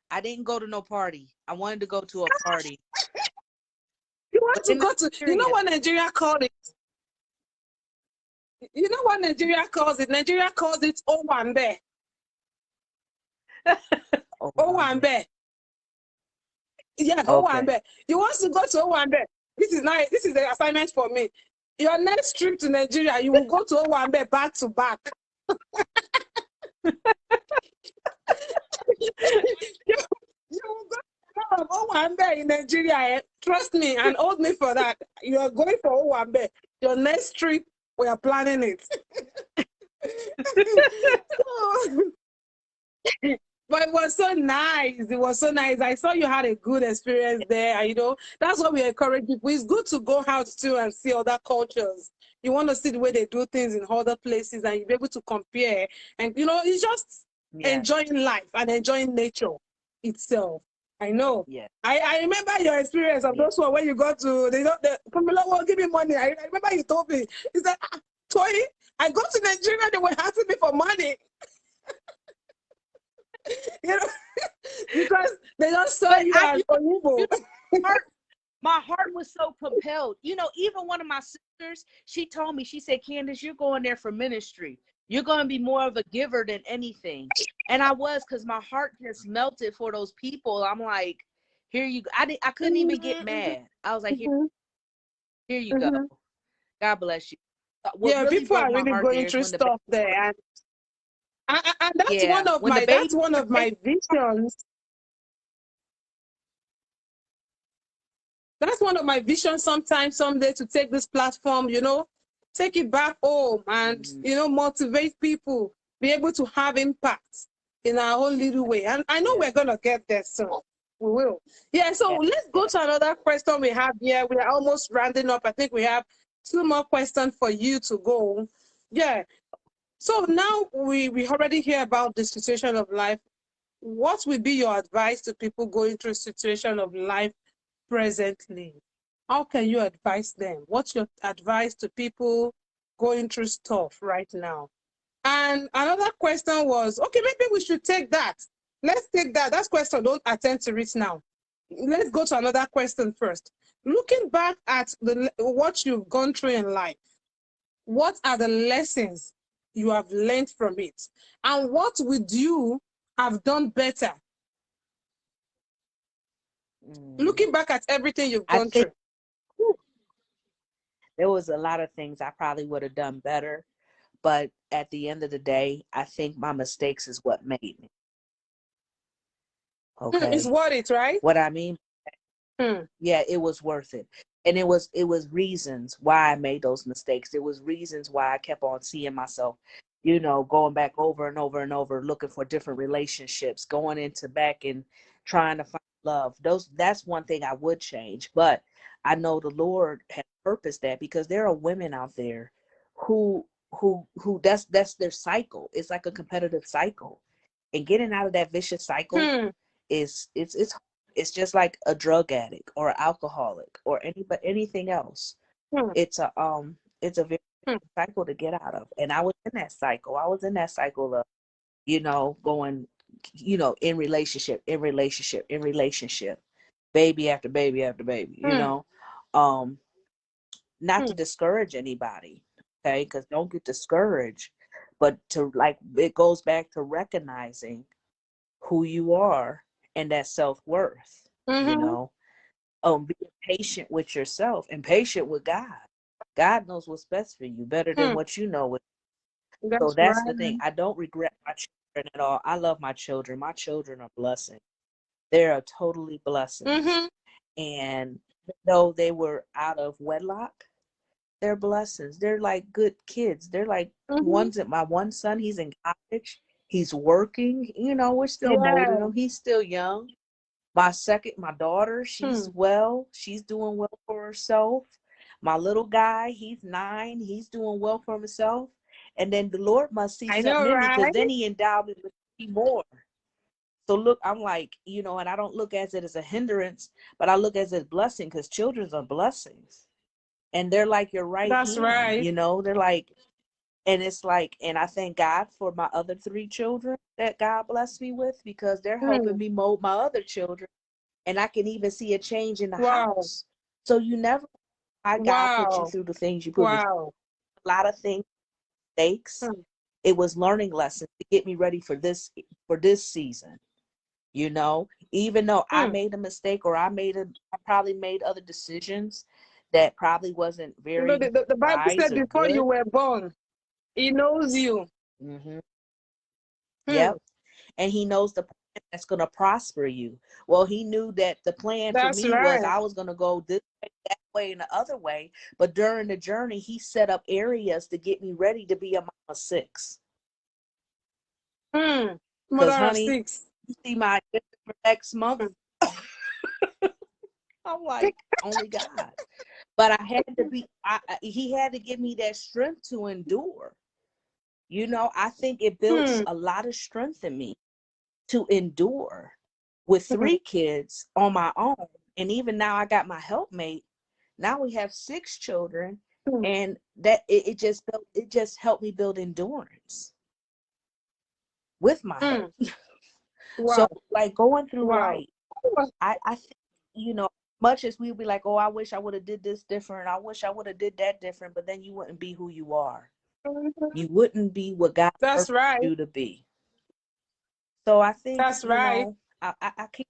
I didn't go to no party. I wanted to go to a party. You want to go to, you know what Nigeria called it? You know what Nigeria calls it? Nigeria calls it Owambe. Owambe. Yeah, Owambe. You want to go to Owambe? This is nice. This is the assignment for me. Your next trip to Nigeria, you will go to Owambe back to back. You will go to Owambe in Nigeria. Eh? Trust me and hold me for that. You are going for Owambe. Your next trip, we are planning it. But it was so nice. It was so nice. I saw you had a good experience there. And, you know, that's what we encourage people. It's good to go out too and see other cultures. You want to see the way they do things in other places and you'll be able to compare. And, you know, it's just enjoying life and enjoying nature itself. I know. Yeah. I remember your experience of those one when you got to, they don't, Pamela will give me money. I remember you told me, he said, Toy, I go to Nigeria, they were asking me for money. You know, because they don't saw you as Oyibo. My heart was so compelled. You know, even one of my sisters, she told me, she said, Candace, you're going there for ministry. You're going to be more of a giver than anything. And I was, because my heart just melted for those people. I'm like, here you go. I couldn't even get mad. I was like, here you go. Mm-hmm. God bless you. What Yeah, really people broke are my really heart going there is through when the stuff there, and that's yeah, when the baby one of my visions. That's one of my visions. Someday, to take this platform, take it back home, and motivate people, be able to have impact in our own little way. And I know yeah, we're gonna get there soon. We will. Yeah. So yeah, let's go yeah. to another question we have here. We are almost rounding up. I think we have 2 more questions for you to go. Yeah. So now we already hear about the situation of life. What will be your advice to people going through a situation of life presently? How can you advise them? What's your advice to people going through stuff right now? And another question was, okay, maybe we should take that. Let's take that. That's question. Don't attempt to reach now. Let's go to another question first. Looking back at what you've gone through in life, what are the lessons you have learned from it? And what would you have done better? Looking back at everything you've I gone think through. there was a lot of things I probably would have done better. But at the end of the day, I think my mistakes is what made me. It's Okay. worth it, right? What I mean, yeah, it was worth it. And it was reasons why I made those mistakes. There was reasons why I kept on seeing myself, going back over and over and over, looking for different relationships, going into back and trying to find love. That's one thing I would change. But I know the Lord had purposed that, because there are women out there who that's their cycle. It's like a competitive cycle. And getting out of that vicious cycle it's just like a drug addict or an alcoholic or anything else. It's a very cycle to get out of. And I was in that cycle. I was in that cycle of, going, in relationship, baby after baby after baby. Um, Not to discourage anybody, okay? Because don't get discouraged, but it goes back to recognizing who you are and that self-worth, you know. Being patient with yourself and patient with God. God knows what's best for you better than what you know. So That's that's the thing. right. I don't regret my children at all. I love my children. My children are blessings. They are totally blessings. And though they were out of wedlock, they're blessings. They're like good kids. They're like my one son, he's in college. He's working. We're still molding Yeah. him. He's still young. My daughter, she's doing well for herself. My little guy, he's 9, he's doing well for himself. And then the Lord must see I know, something in me, because right? then he endowed me with 3 more. So look, I'm like, and I don't look at it as a hindrance, but I look at it as a blessing, because children are blessings. And they're like your right That's hand, right. they're like, and it's like, and I thank God for my other 3 children that God blessed me with, because they're helping me mold my other children. And I can even see a change in the Wow. house. So you never, how God put you Wow. through the things you put me through. Wow. A lot of things, mistakes. It was learning lessons to get me ready for this season. Even though I made a mistake, or I probably made other decisions that probably wasn't very The Bible wise said or before you good. were born, he knows you. hmm Hmm. Yep. And he knows the plan that's going to prosper you. Well, he knew that the plan for That's me was right. I was going to go this way, that way, and the other way. But during the journey, he set up areas to get me ready to be a mama of 6. Because, Mother of honey, 6. you see my next month, I'm like, only God. But he had to give me that strength to endure. I think it builds a lot of strength in me to endure with 3 kids on my own. And even now I got my helpmate. Now we have 6 children, and that it just helped me build endurance with my help. So Wow. like going through Wow. life, I think, much as we'd be like, oh, I wish I would have did this different. I wish I would have did that different, but then you wouldn't be who you are. you wouldn't be what God That's purposed right. you to be. So I think, That's right. I can't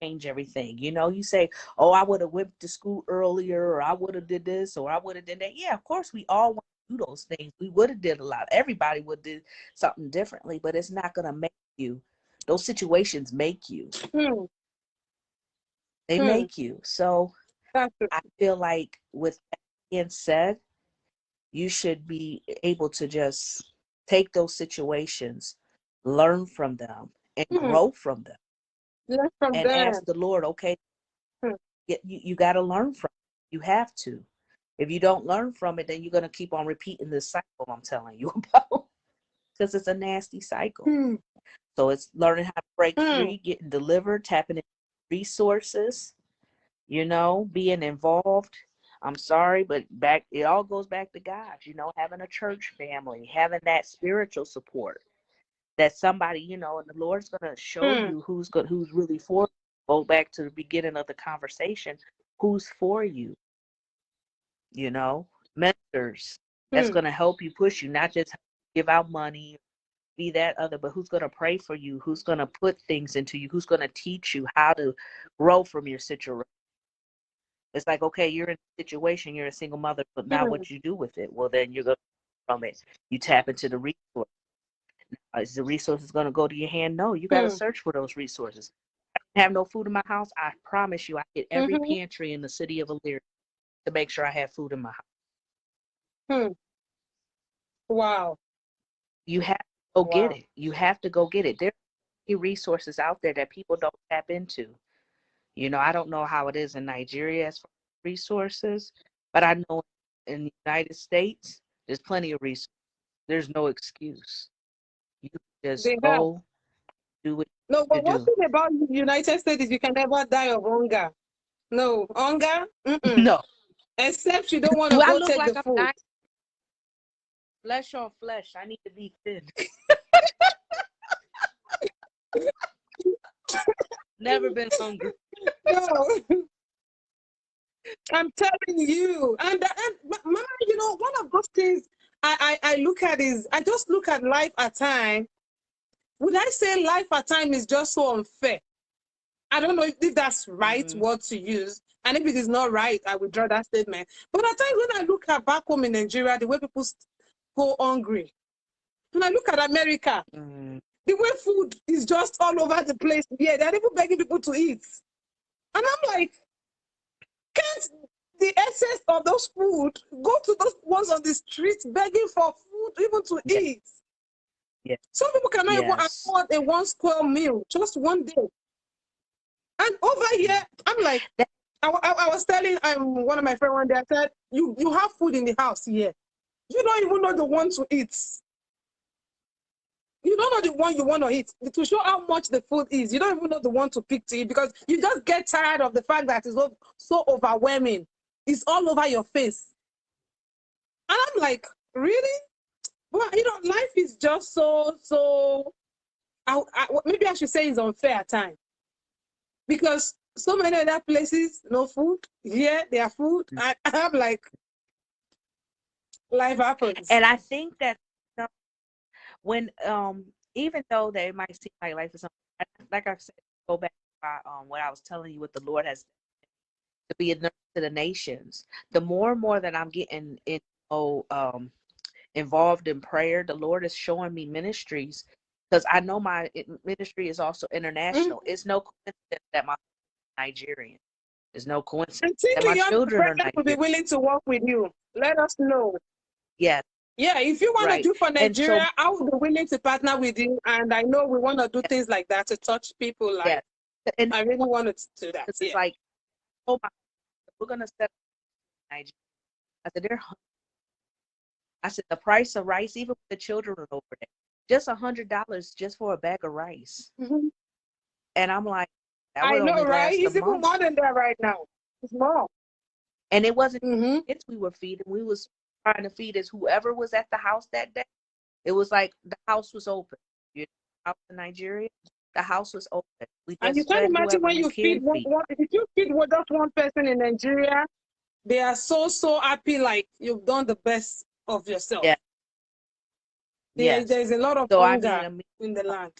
change everything. You say, oh, I would have went to school earlier, or I would have did this, or I would have did that. Yeah, of course, we all want to do those things. We would have did a lot. Everybody would do something differently, but it's not going to make you. Those situations make you. Hmm. They Hmm. make you. So That's I feel like with that being said, you should be able to just take those situations, learn from them, and hmm. grow from them, Learn from and ask them. the Lord, okay, Hmm. you got to learn from it. You have to. If you don't learn from it, then you're going to keep on repeating this cycle I'm telling you about, because it's a nasty cycle. Hmm. So it's learning how to break Hmm. free, getting delivered, tapping into resources, being involved. I'm sorry, but it all goes back to God, having a church family, having that spiritual support, that somebody, and the Lord's going to show Hmm. you who's really for you. Go back to the beginning of the conversation. Who's for you? Mentors that's Hmm. going to help you, push you, not just give out money, be that other, but who's going to pray for you, who's going to put things into you, who's going to teach you how to grow from your situation. It's like, okay, you're in a situation, you're a single mother, but now Hmm. what you do with it? Well, then you're going to from it. You tap into the resource. Is the resources going to go to your hand? No, you got to Hmm. search for those resources. I don't have no food in my house. I promise you, I hit every Hmm. pantry in the city of Elyria to make sure I have food in my house. Hmm. Wow. You have to go get Wow. it. You have to go get it. There are resources out there that people don't tap into. I don't know how it is in Nigeria as far as resources, but I know in the United States, there's plenty of resources. There's no excuse. You just They have. go do what No, you but one do. thing about the United States is you can never die of hunger. No, hunger? Mm-mm. No. Except you don't want to Do I go look take the like I'm food. dying? Flesh on flesh. I need to be thin. Never been hungry. No, I'm telling you. And Mama, one of those things I look at is, I just look at life at time. Would I say life at time is just so unfair? I don't know if that's right Mm-hmm. word to use. And if it is not right, I withdraw that statement. But at times when I look at back home in Nigeria, the way people go hungry, when I look at America, Mm-hmm. the way food is just all over the place. Yeah, they're even begging people to eat. And I'm like, can't the excess of those food go to those ones on the streets begging for food, even to Yes. eat? Yes. Some people cannot even Yes. afford a 1 square meal, just one day. And over here, I'm like, I was telling one of my friends one day, I said, you have food in the house here. You don't even know the one to eat. You don't know the one you want to eat. To show how much the food is, you don't even know the one to pick to eat, because you just get tired of the fact that it's so overwhelming. It's all over your face. And I'm like, really? Well, life is just so, maybe I should say it's unfair at times. Because so many other places, no food. Here, they are food. I'm like, life happens. And I think that when even though they might seem like life is like I said, go back to what I was telling you, what the Lord has to be a nurse to the nations. The more and more that I'm getting involved in prayer, the Lord is showing me ministries, because I know my ministry is also international. Mm-hmm. It's no coincidence that my Nigerian. There's no coincidence And think that my beyond the children are president will be Nigerian. willing to work with you. Let us know. Yes, Yeah, if you want to right. do for And so Nigeria, I will be willing to partner with you. And I know we want to do things like that to touch people. yes, Like, and I really want to do that. it's Yeah. like, oh my, we're gonna set up Nigeria. I said I said the price of rice, even with the children are over there, just $100 just for a bag of rice. Mm-hmm. And I'm like, that I would know, only right? last a It's even month. more than that right now. It's more. And it wasn't Mm-hmm. kids we were feeding. We was trying to feed as whoever was at the house that day. It was like the house was open. Out in Nigeria, the house was open. We And you just can fed imagine whoever when we you feed can feed. if you feed just one person in Nigeria, they are so happy, like you've done the best of yourself. Yeah, Yes. There's a lot of So I mean, hunger in the land.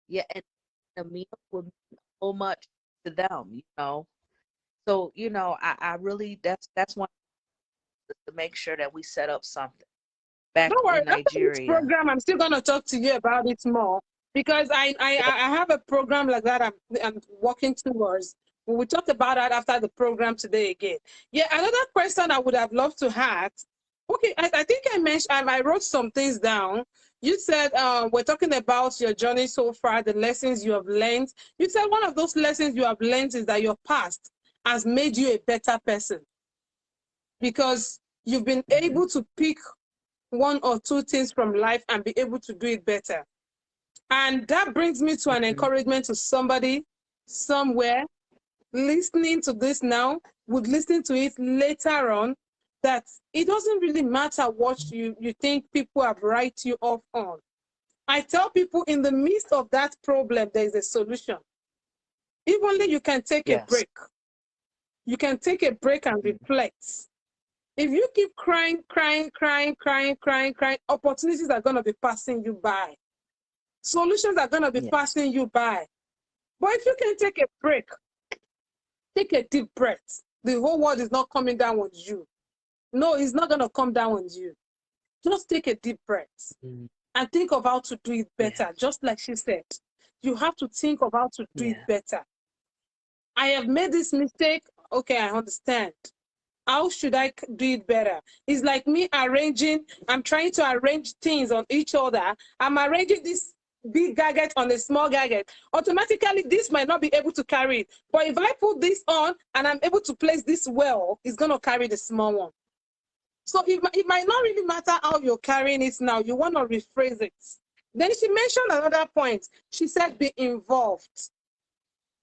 yeah, and a meal would mean so much to them, you know. So, you know, I really that's one to make sure that we set up something back Don't worry, in after this Nigeria. program, I'm still gonna talk to you about it more because I have a program like that I'm working towards. We will talk about that after the program today again. Yeah, another question I would have loved to ask. Okay, I think I mentioned I wrote some things down. You said we're talking about your journey so far, the lessons you have learned. You said one of those lessons you have learned is that your past has made you a better person because you've been Mhm. able to pick one or two things from life and be able to do it better. And that brings me to an Mhm. encouragement to somebody somewhere listening to this now, would listen to it later on, that it doesn't really matter what you think people have write you off on. I tell people in the midst of that problem, there is a solution. If only you can take a Yes. break. You can take a break and Mhm. reflect. If you keep crying, opportunities are going to be passing you by. Solutions are going to be Yes. passing you by. But if you can take a break, take a deep breath, the whole world is not coming down on you. No, it's not going to come down on you. Just take a deep breath Mhm. and think of how to do it better. Yes. Just like she said, you have to think of how to do it Yeah. better. I have made this mistake. Okay, I understand. How should I do it better? It's like me arranging, I'm trying to arrange things on each other. I'm arranging this big gadget on a small gadget. Automatically, this might not be able to carry it. But if I put this on and I'm able to place this well, it's going to carry the small one. So it might not really matter how you're carrying it now. You want to rephrase it. Then she mentioned another point. She said, be involved.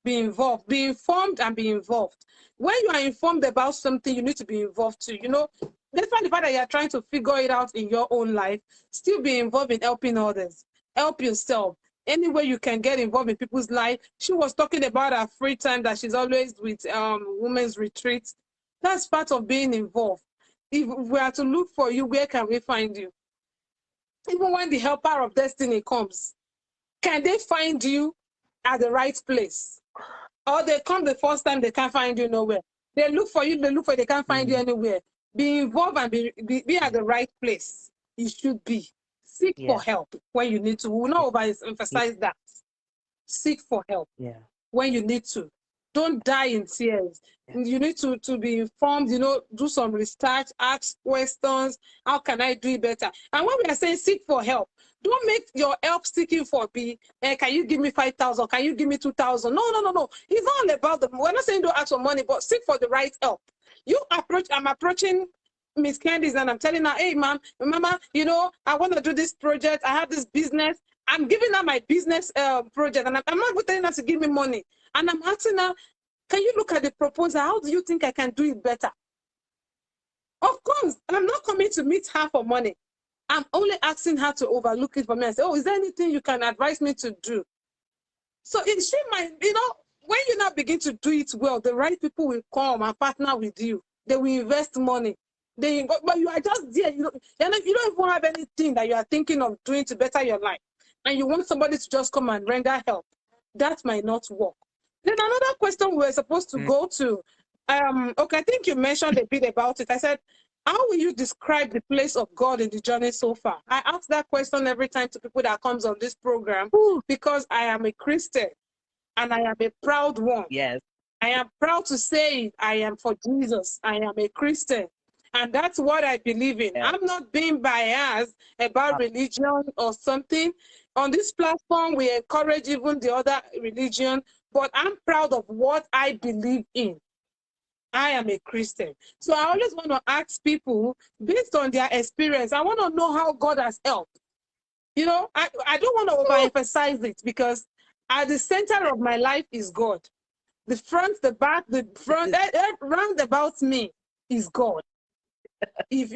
Be involved, be informed and be involved. When you are informed about something, you need to be involved too. You know, despite the fact that you're trying to figure it out in your own life, still be involved in helping others. Help yourself. Any way you can get involved in people's life. She was talking about her free time that she's always with women's retreats. That's part of being involved. If we are to look for you, where can we find you? Even when the helper of destiny comes, can they find you at the right place? Or they come the first time, they can't find you nowhere. They look for you, they can't find you Mhm. anywhere. Be involved and be at the right place. You should be. Seek for Yeah. help when you need to. We will Yeah. not Yeah. overemphasize that. Seek for help Yeah. when you need to. Don't die in tears. Yeah. You need to be informed, you know, do some research, ask questions. How can I do it better? And when we are saying seek for help, don't make your help seeking for be, can you give me 5,000? Can you give me 2,000? No, no, no, no. It's not all about the, we're not saying don't ask for money, but seek for the right help. I'm approaching Miss Candice and I'm telling her, hey, mama, you know, I want to do this project. I have this business. I'm giving her my business project, and I'm not telling her to give me money. And I'm asking her, can you look at the proposal? How do you think I can do it better? Of course, I'm not coming to meet her for money. I'm only asking her to overlook it for me and say, oh, is there anything you can advise me to do? So she might, you know, when you now begin to do it well, the right people will come and partner with you. They will invest money. But you are just there. You don't even have anything that you are thinking of doing to better your life. And you want somebody to just come and render help. That might not work. Then another question we were supposed to Mm. go to. Okay, I think you mentioned a bit about it. I said, how will you describe the place of God in the journey so far? I ask that question every time to people that comes on this program Whew. because I am a Christian and I am a proud one. Yes. I am proud to say I am for Jesus. I am a Christian. And that's what I believe in. Yes. I'm not being biased about religion or something. On this platform, we encourage even the other religion, but I'm proud of what I believe in. I am a Christian. So I always want to ask people, based on their experience, I want to know how God has helped. You know, I don't want to overemphasize it because at the center of my life is God. The front, the back, the front, round about me is God. If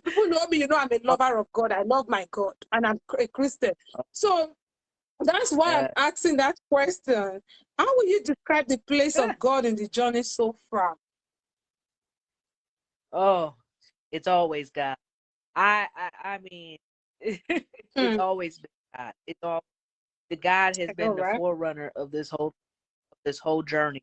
people know me, you know I'm a lover of God. I love my God, and I'm a Christian. So that's why I'm asking that question. How will you describe the place of God in the journey so far? Oh, it's always God. I mean, It's Hmm. always been God. It's all the God has I know, been the right? forerunner of this whole journey.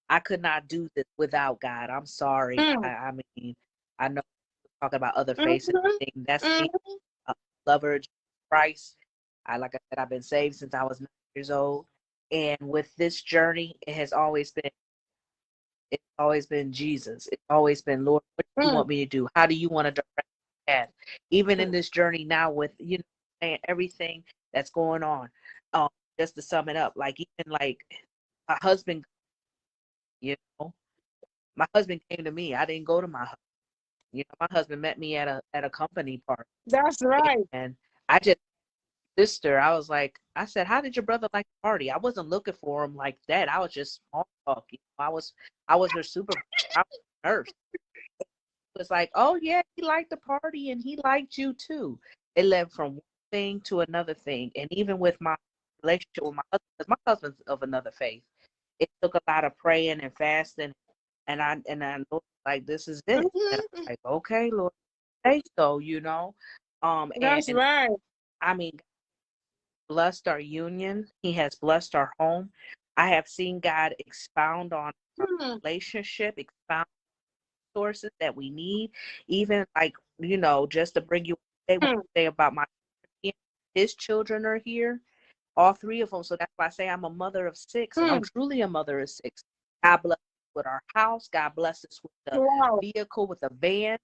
I could not do this without God. I'm sorry. Hmm. I mean, I know we're talking about other faiths and Mhm. everything. That's me, Mhm. a lover of Jesus Christ. Like I said, I've been saved since I was 9 years old. And with this journey, it's always been Jesus. It's always been, Lord, what do you Hmm. want me to do? How do you want to direct my path? Even in Hmm. this journey now with, everything that's going on. Um, just to sum it up, like even like my husband, you know, my husband came to me. I didn't go to my husband. My husband met me at a company party. That's right. And I just sister, I was like, I said, how did your brother like the party? I wasn't looking for him like that. I was just small talk. I was her supervisor. I was a nurse. Was like, oh yeah, he liked the party and he liked you too. It led from one thing to another thing. And even with my relationship with my husband, because my husband's of another faith, it took a lot of praying and fasting. And I know like this is it. And I'm Mhm. like, okay, Lord, say so, That's and right. I mean, blessed our union. He has blessed our home. I have seen God expound on our Hmm. relationship, expound sources that we need, even like, just to bring you what Hmm. I say about my his children are here, all three of them. So that's why I say I'm a mother of six, and I'm Hmm. truly a mother of six. God bless us with our house. God bless us with the Wow. vehicle, with the van,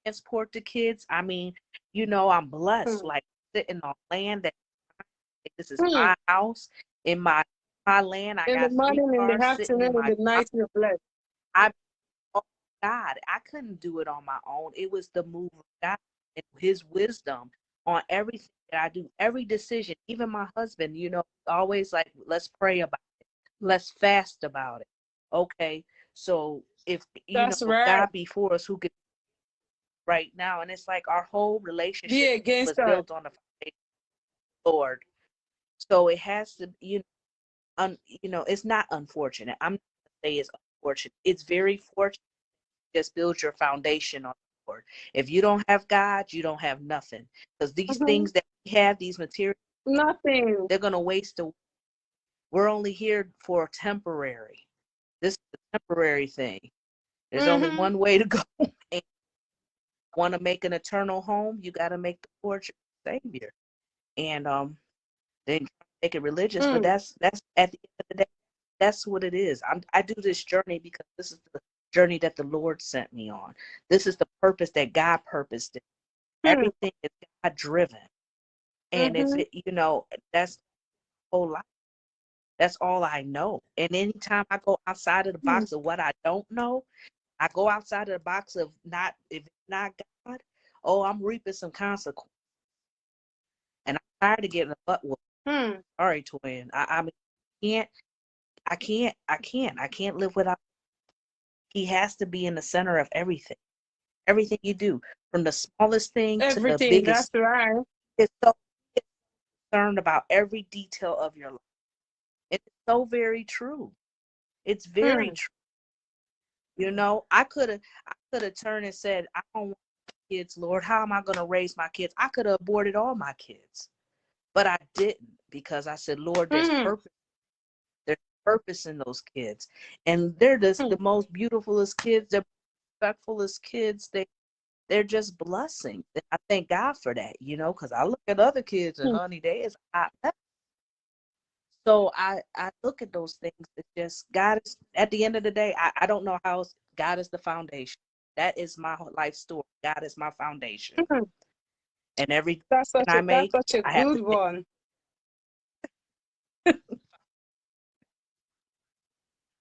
transport the kids. I mean, I'm blessed. Hmm. Like sitting on land that this is Hmm. my house. In my land, I In the got three morning, in the cars sitting in afternoon, in my the night, you're blessed. I oh God, I couldn't do it on my own. It was the move of God and his wisdom on everything that I do, every decision. Even my husband, always like, let's pray about it. Let's fast about it. Okay. So That's if right. God be for us, who could right now? And it's like our whole Be relationship was against us. built on the foundation of the Lord. So it has to, it's not unfortunate. I'm not gonna say it's unfortunate. It's very fortunate. Just build your foundation on the Lord. If you don't have God, you don't have nothing. Because these Mhm. things that we have, these materials, Nothing. they're gonna waste away. We're only here for temporary. This is a temporary thing. There's only Hmm. one way to go. And want to make an eternal home, you got to make the Lord your Savior. And then make it religious. But Hmm. that's at the end of the day, that's what it is. I do this journey because this is the journey that the Lord sent me on. This is the purpose that God purposed it. Hmm. Everything is God driven. And if Hmm. it, that's the whole life. That's all I know. And anytime I go outside of the Hmm. box of what I don't know, I go outside of the box of not, if it's not God, oh, I'm reaping some consequence. And I'm tired of getting a butt whooped. Hmm. Sorry, twin. I mean, can't, I can't live without. He has to be in the center of everything. Everything you do, from the smallest thing to the Everything. That's biggest. right. It's so concerned about every detail of your life. It's so very true. It's very Hmm. true. I could have turned and said, I don't want kids, Lord. How am I going to raise my kids? I could have aborted all my kids, but I didn't, because I said, Lord, there's Hmm. purpose. There's purpose in those kids, and they're just Hmm. the most beautifulest kids. They're respectfulest kids. They're just blessings. And I thank God for that, because I look at other kids and Hmm. honey, they is hot. So I look at those things. It's just God is, at the end of the day, I don't know how else, God is the foundation. That is my life story. God is my foundation. Hmm. And every decision That's I make, such a I have to good one.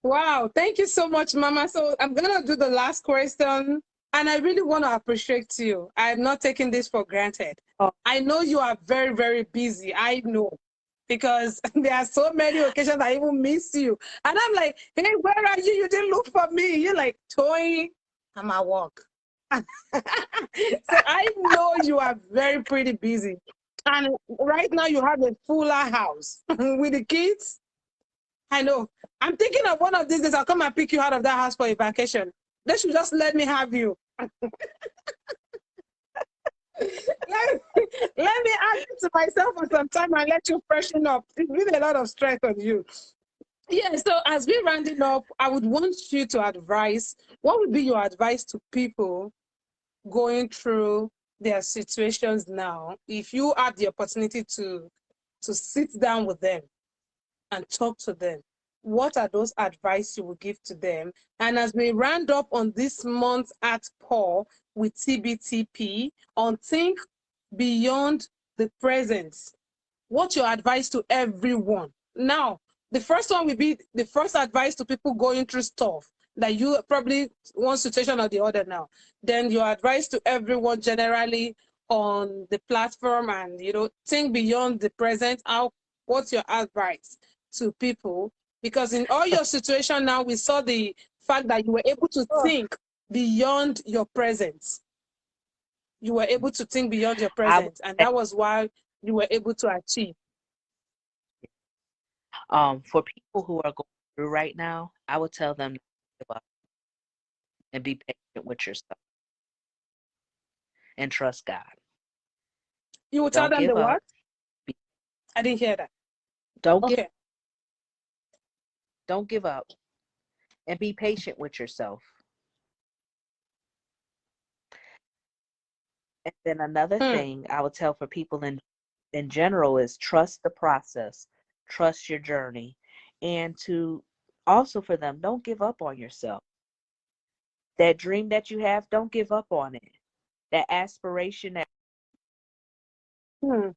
Wow, thank you so much, Mama. So I'm gonna do the last question, and I really want to appreciate you. I'm not taking this for granted. oh, I know you are very, very busy. I know, because there are so many occasions I even miss you, and I'm like, "Hey, where are you? You didn't look for me." You're like, "Toy, I'm at work." So I know you are very pretty busy, and right now you have a fuller house with the kids. I know. I'm thinking of one of these days, I'll come and pick you out of that house for a vacation. They should just let me have you. let, let me add it to myself for some time and let you freshen up. It's really a lot of stress on you. Yeah, so as we're rounding up, I would want you to advise, what would be your advice to people going through their situations now, if you had the opportunity to sit down with them and talk to them? What are those advice you would give to them? And as we round up on this month at Paul with TBTP on Think Beyond the Present, what's your advice to everyone? Now, the first one will be the first advice to people going through stuff that you probably one situation or the other now. Then your advice to everyone generally on the platform, and think beyond the present. What's your advice to people? Because in all your situation now, we saw the fact that you were able to think beyond your present. You were able to think beyond your I would present, and say, that was why you were able to achieve. for people who are going through right now, I would tell them to give up and be patient with yourself and trust God. You will tell Don't them the give up. what? I didn't hear that. Don't give Okay. don't give up and be patient with yourself. And then another Hmm. thing I would tell for people in general is trust the process, trust your journey, and to also for them, don't give up on yourself. That dream that you have, don't give up on it. That aspiration, Hmm.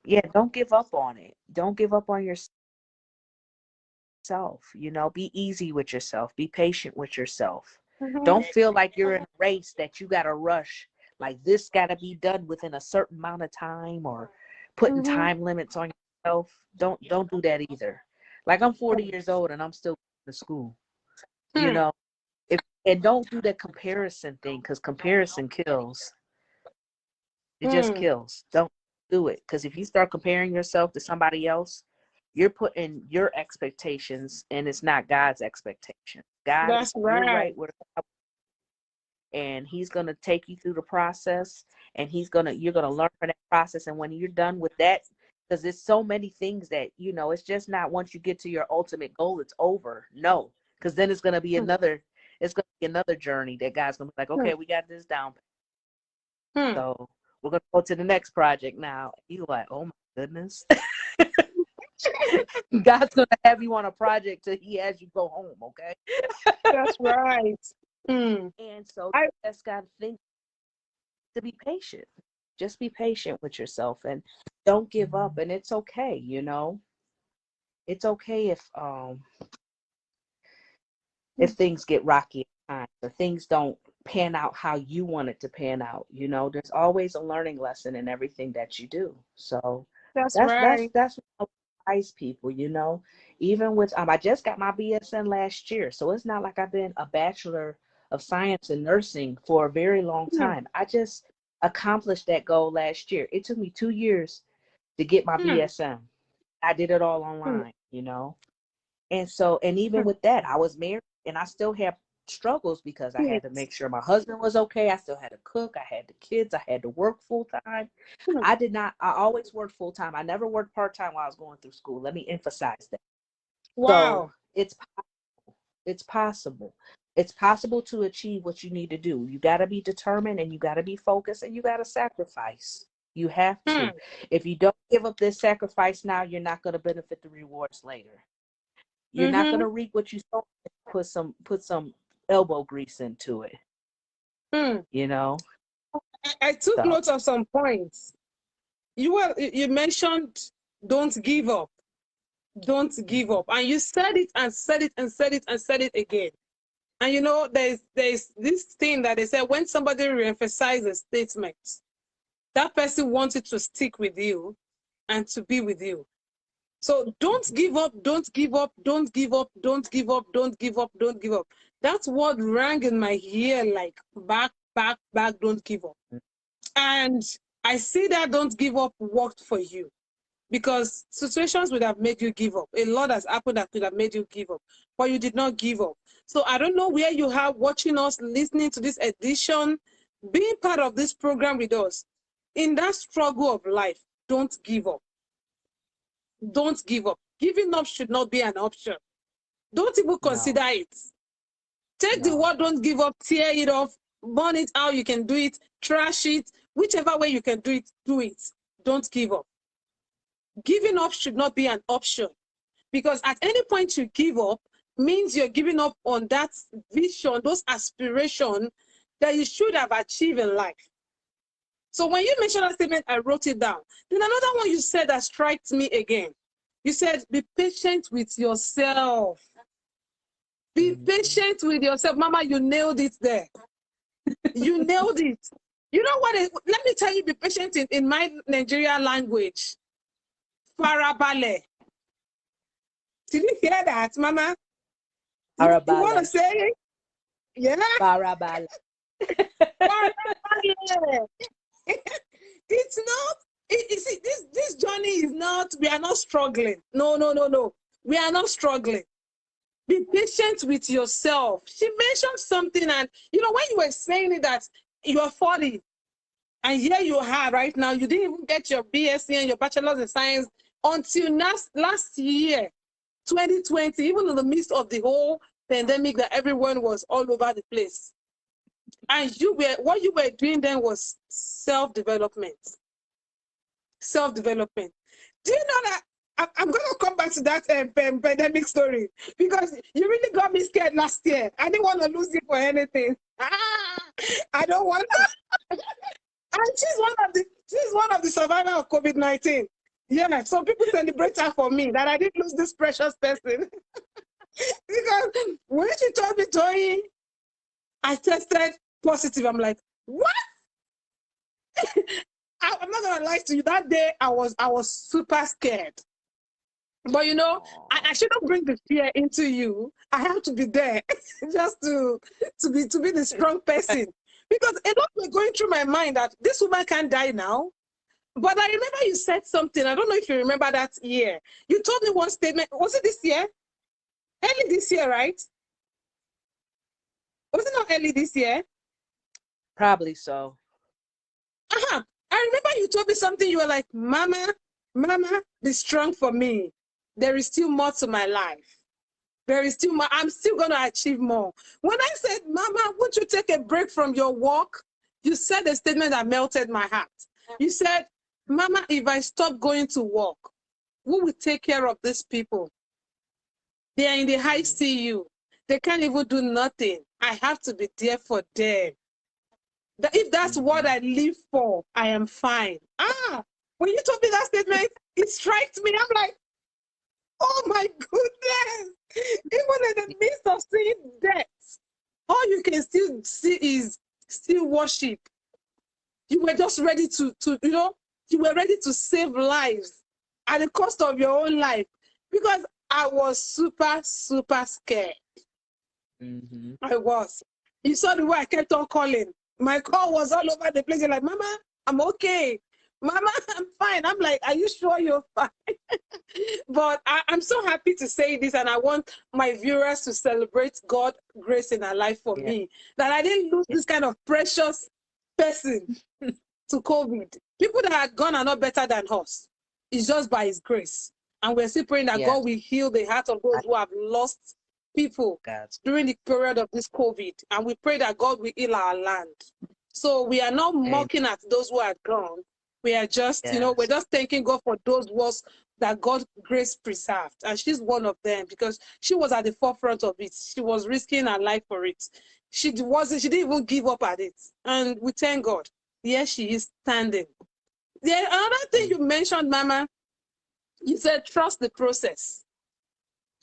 yeah, don't give up on it. Don't give up on yourself. Be easy with yourself, be patient with yourself. Mm-hmm. Don't feel like you're in a race that you got to rush, like this got to be done within a certain amount of time or putting Mm-hmm. time limits on yourself. Don't do that either. Like I'm 40 years old and I'm still going to school. You Hmm. know, and don't do the comparison thing, because comparison kills. It just Hmm. kills. Don't do it, because if you start comparing yourself to somebody else, you're putting your expectations, and it's not God's expectation. God, That's you're right. right where, and He's gonna take you through the process, and you're gonna learn from that process. And when you're done with that, because there's so many things that it's just not once you get to your ultimate goal, it's over. No, because then it's gonna be Hmm. another journey that God's gonna be like, Hmm. okay, we got this down. Hmm. So we're gonna go to the next project now. You like, oh my goodness. God's gonna have you on a project till He has you go home, okay? That's right. Hmm. And so I. you just gotta think to be patient. Just be patient with yourself and don't give up. And it's okay. It's okay if things get rocky at times or things don't pan out how you want it to pan out. There's always a learning lesson in everything that you do. So That's that's that's right. that's what I advise people. Even with I just got my BSN last year, so it's not like I've been a bachelor of science in nursing for a very long Hmm. time. I just accomplished that goal last year. It took me 2 years to get my Hmm. BSN. I did it all Hmm. online. And even Hmm. with that, I was married and I still have struggles because I had to Yes. make sure my husband was okay. I still had to cook. I had the kids. I had to work full time. Hmm. I always worked full time. I never worked part time while I was going through school. Let me emphasize that. So Wow. it's possible. It's possible to achieve what you need to do. You got to be determined and you got to be focused and you got to sacrifice. You have Hmm. to. If you don't give up this sacrifice now, you're not going to benefit the rewards later. You're not going Mm-hmm. to reap what you sow. Put some elbow grease into it, Hmm. you know. I took So notes of some points. You mentioned don't give up. Don't give up. And you said it and said it and said it and said it again. And there's this thing that they say when somebody reemphasizes a statement, that person wants it to stick with you and to be with you. So don't give up, don't give up, don't give up, don't give up, don't give up, don't give up. That's what rang in my ear like back, back, back, don't give up. And I see that don't give up worked for you, because situations would have made you give up. A lot has happened that could have made you give up, but you did not give up. So I don't know where you are watching us, listening to this edition being part of this program with us, in that struggle of life, don't give up. Don't give up. Giving up should not be an option. Don't even consider it. Take the word, don't give up, tear it off, burn it how you can do it, trash it, whichever way you can do it, do it. Don't give up. Giving up should not be an option, because at any point you give up means you're giving up on that vision, those aspirations that you should have achieved in life. So when you mentioned that statement, I wrote it down. Then another one you said that strikes me again. You said, be patient with yourself. Be patient with yourself. Mama, you nailed it there. You nailed it. You know what? Let me tell you, be patient in my Nigerian language. Farabale. Did you hear that, Mama? Farabale. You want to say it? Yeah. Farabale. Farabale. It's not. You see, this journey is not. We are not struggling. No. We are not struggling. Be patient with yourself. She mentioned something, and you know, when you were saying it, that you are 40, and here you are right now, you didn't even get your BSc and your bachelor's in science until last year, 2020, even in the midst of the whole pandemic that everyone was all over the place. And what you were doing then was self-development. Self-development. Do you know that? I'm going to come back to that pandemic story, because you really got me scared last year. I didn't want to lose you for anything. I don't want to. And she's one of the survivors of COVID-19. Yeah, so people celebrate her for me, that I didn't lose this precious person. Because when she told me, Joy, I tested positive. I'm like, what? I'm not gonna lie to you. That day I was super scared. But you know, I shouldn't bring the fear into you. I have to be there just to be the strong person. Because a lot was going through my mind that this woman can't die now. But I remember you said something. I don't know if you remember that year. You told me one statement. Was it this year? Early this year, right? Was it not early this year? Probably so. I remember you told me something. You were like, Mama, be strong for me. There is still more to my life. There is still more. I'm still going to achieve more. When I said, Mama, won't you take a break from your work? You said a statement that melted my heart. You said, Mama, if I stop going to work, who will take care of these people? They are in the high CU. They can't even do nothing. I have to be there for them. If that's what I live for, I am fine. When you told me that statement, it struck me. I'm like, oh my goodness. Even in the midst of seeing death, all you can still see is still worship. You were just ready to you know, you were ready to save lives at the cost of your own life, because I was super, super scared. I was. You saw the way I kept on calling. My call was all over the place. You're like, Mama, I'm okay. Mama, I'm fine. I'm like, are you sure you're fine? But I'm so happy to say this, and I want my viewers to celebrate God's grace in our life for me, that I didn't lose this kind of precious person to COVID. People that are gone are not better than us. It's just by His grace. And we're still praying that God will heal the heart of those who have lost people during the period of this COVID. And we pray that God will heal our land. So we are not mocking at those who are gone. We are just, you know, we're just thanking God for those ones that God's grace preserved. And she's one of them, because she was at the forefront of it. She was risking her life for it. She didn't even give up at it. And we thank God. Yes, she is standing. Another thing you mentioned, Mama, you said trust the process.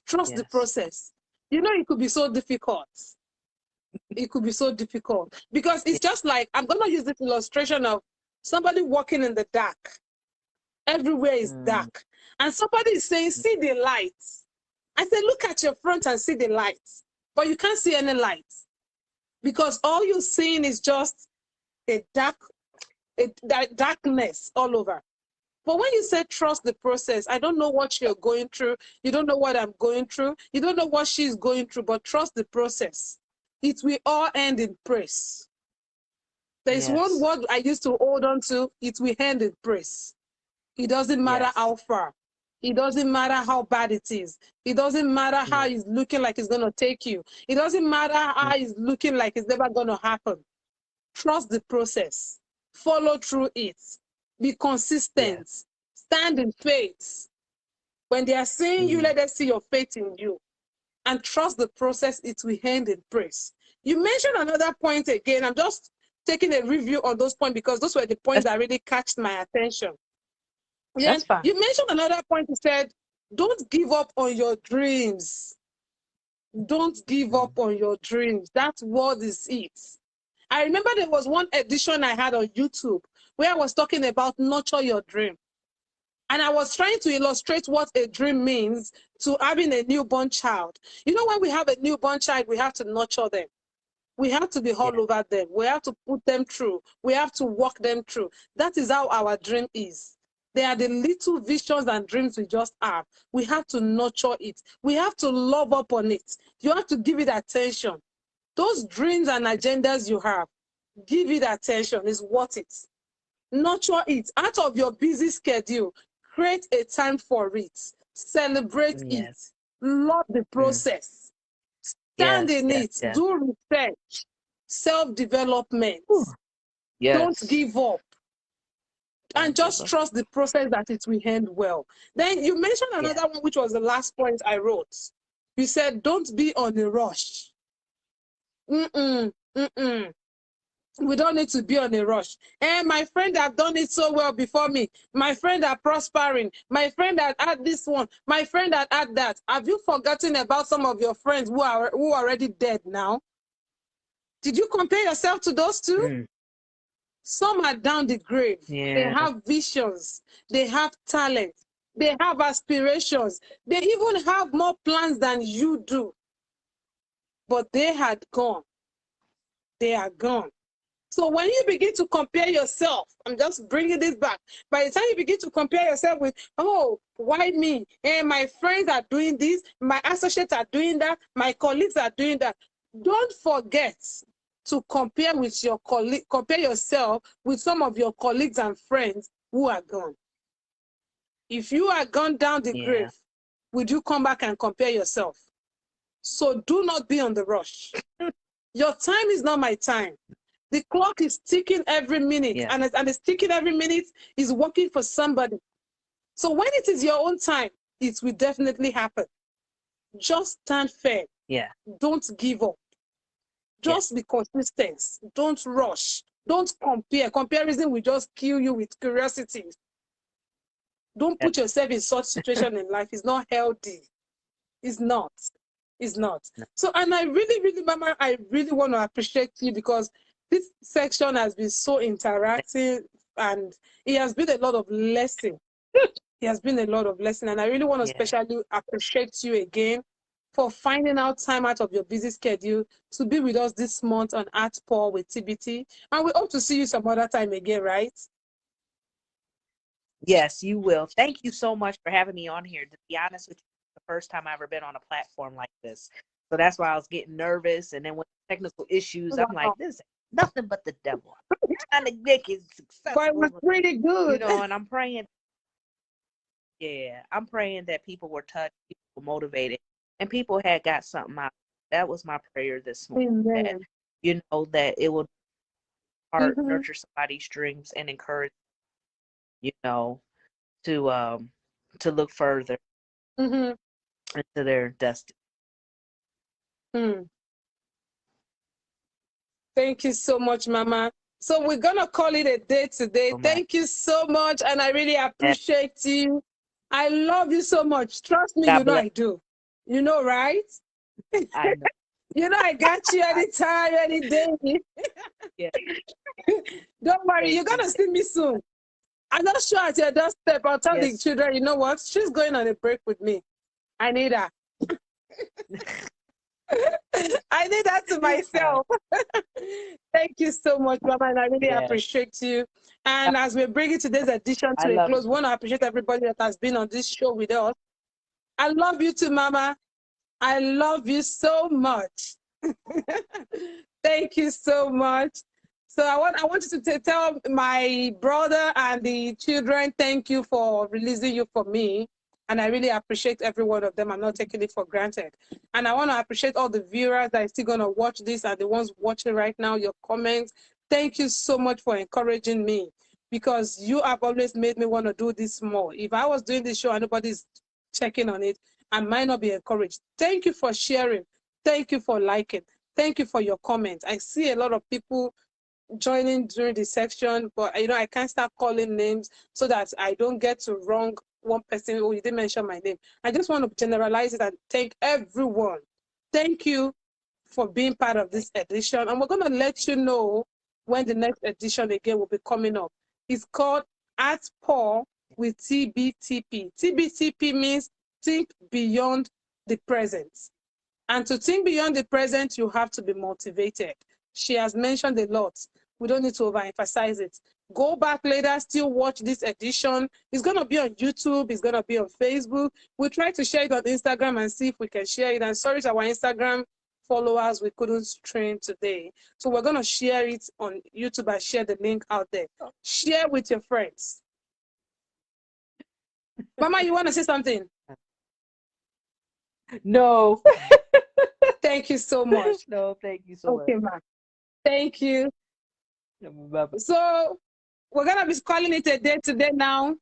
Trust the process. You know, it could be so difficult. It could be so difficult, because it's just like, I'm going to use this illustration of somebody walking in the dark. Everywhere is dark. And somebody is saying, see the lights. I said, look at your front and see the lights. But you can't see any lights, because all you're seeing is just a darkness all over. But when you say trust the process, I don't know what you're going through. You don't know what I'm going through. You don't know what she's going through, but trust the process. It will all end in praise. There is one Yes. word I used to hold on to. It will end in praise. It doesn't matter Yes. how far. It doesn't matter how bad it is. It doesn't matter how Yes. it's looking like it's going to take you. It doesn't matter how it's looking like it's never going to happen. Trust the process. Follow through it. Be consistent. Yes. Stand in faith. When they are saying you, Mm. let them see your faith in you. And trust the process. It will end in praise. You mentioned another point again. I'm just taking a review on those points because those were the points that really catched my attention. Yeah, That's fine. you mentioned another point. You said, don't give up on your dreams. Don't give up on your dreams. That word is it. I remember there was one edition I had on YouTube where I was talking about nurture your dream. And I was trying to illustrate what a dream means to having a newborn child. You know, when we have a newborn child, we have to nurture them. We have to be all Yeah. over them. We have to put them through. We have to walk them through. That is how our dream is. They are the little visions and dreams we just have. We have to nurture it. We have to love up on it. You have to give it attention. Those dreams and agendas you have, give it attention. It's worth it. Nurture it. Out of your busy schedule, create a time for it. Celebrate it. Yes. Love the process. Stand Yes. in Yes. it. Yes. Do research. Self-development. Whew. Don't Yes. give up. And Don't give just up. trust the process that it will end well. Then you mentioned Yeah. another one, which was the last point I wrote. You said, don't be on a rush. Mm-mm, mm-mm. We don't need to be on a rush. And my friend have done it so well before me. My friend are prospering. My friend that had this one. My friend that had that. Have you forgotten about some of your friends who are already dead now? Did you compare yourself to those two? Mm. Some are down the grave. They Yeah. have visions. They have talent. They have aspirations. They even have more plans than you do. But they had gone. They are gone. So when you begin to compare yourself, I'm just bringing this back. By the time you begin to compare yourself with, oh, why me? And my friends are doing this. My associates are doing that. My colleagues are doing that. Don't forget to compare with your colleague, compare yourself with some of your colleagues and friends who are gone. If you are gone down the Yeah. grave, would you come back and compare yourself? So do not be on the rush. Your time is not my time. The clock is ticking every minute, Yeah. and it's ticking every minute is working for somebody. So when it is your own time, it will definitely happen. Just stand firm. Yeah. Don't give up. Just be consistent. Don't rush. Don't compare. Comparison will just kill you with curiosity. Don't Yeah. put yourself in such situation in life. It's not healthy. It's not. It's not. No. So, and I really, really, Mama, I really want to appreciate you because this section has been so interactive and it has been a lot of lesson. It has been a lot of lesson. And I really want to Yeah. especially appreciate you again for finding out time out of your busy schedule to be with us this month on Art Paul with TBT. And we hope to see you some other time again, right? Yes, you will. Thank you so much for having me on here. To be honest with you, the first time I ever been on a platform like this. So that's why I was getting nervous. And then with technical issues, I'm like, Wow. this ain't nothing but the devil. I'm trying to make it But it was successful. pretty good. And I'm praying. Yeah, I'm praying that people were touched, people were motivated, and people had got something out. That was my prayer this morning. That, Amen. that it will Mm-hmm. nurture somebody's dreams and encourage, you know, to look further Mm-hmm. into their destiny. Mm. Thank you so much, Mama. So we're going to call it a day today. So much. Thank you so much. And I really Yeah, appreciate you. I love you so much. Trust me, God you know bless. I do. You know, right? I know. You know, I got you I, anytime, any day. yeah, Don't worry, you're thank going you. to see me soon. I'm not sure at your doorstep. I'll tell the Yes. children, you know what? She's going on a break with me. I need her. I need that to myself. Thank you so much, Mama, and I really Yeah, appreciate you. And as we bring today's edition I to a love close, you. want to appreciate everybody that has been on this show with us. I love you too, Mama. I love you so much. Thank you so much. So So I want you to tell my brother and the children, thank you for releasing you for me. And I really appreciate every one of them. I'm not taking it for granted. And I want to appreciate all the viewers that are still going to watch this and the ones watching right now, your comments. Thank you so much for encouraging me, because you have always made me want to do this more. If I was doing this show and nobody's checking on it, I might not be encouraged. Thank you for sharing. Thank you for liking. Thank you for your comments. I see a lot of people joining during the section, but I can't start calling names so that I don't get to wrong one person. Oh, you didn't mention my name. I just want to generalize it and thank everyone. Thank you for being part of this edition, and we're going to let you know when the next edition again will be coming up. It's called At Paul with TBTP. TBTP means think beyond the present. And to think beyond the present, you have to be motivated. She has mentioned a lot. We don't need to overemphasize it. Go back later, still watch this edition. It's going to be on YouTube. It's going to be on Facebook. We'll try to share it on Instagram and see if we can share it. And sorry to our Instagram followers, we couldn't stream today. So we're going to share it on YouTube and share the link out there. Share with your friends. Mama, you want to say something? No. Thank you so much. No, thank you so much. Okay, ma'am. Thank you. Bye-bye. So we're going to be calling it a day today now.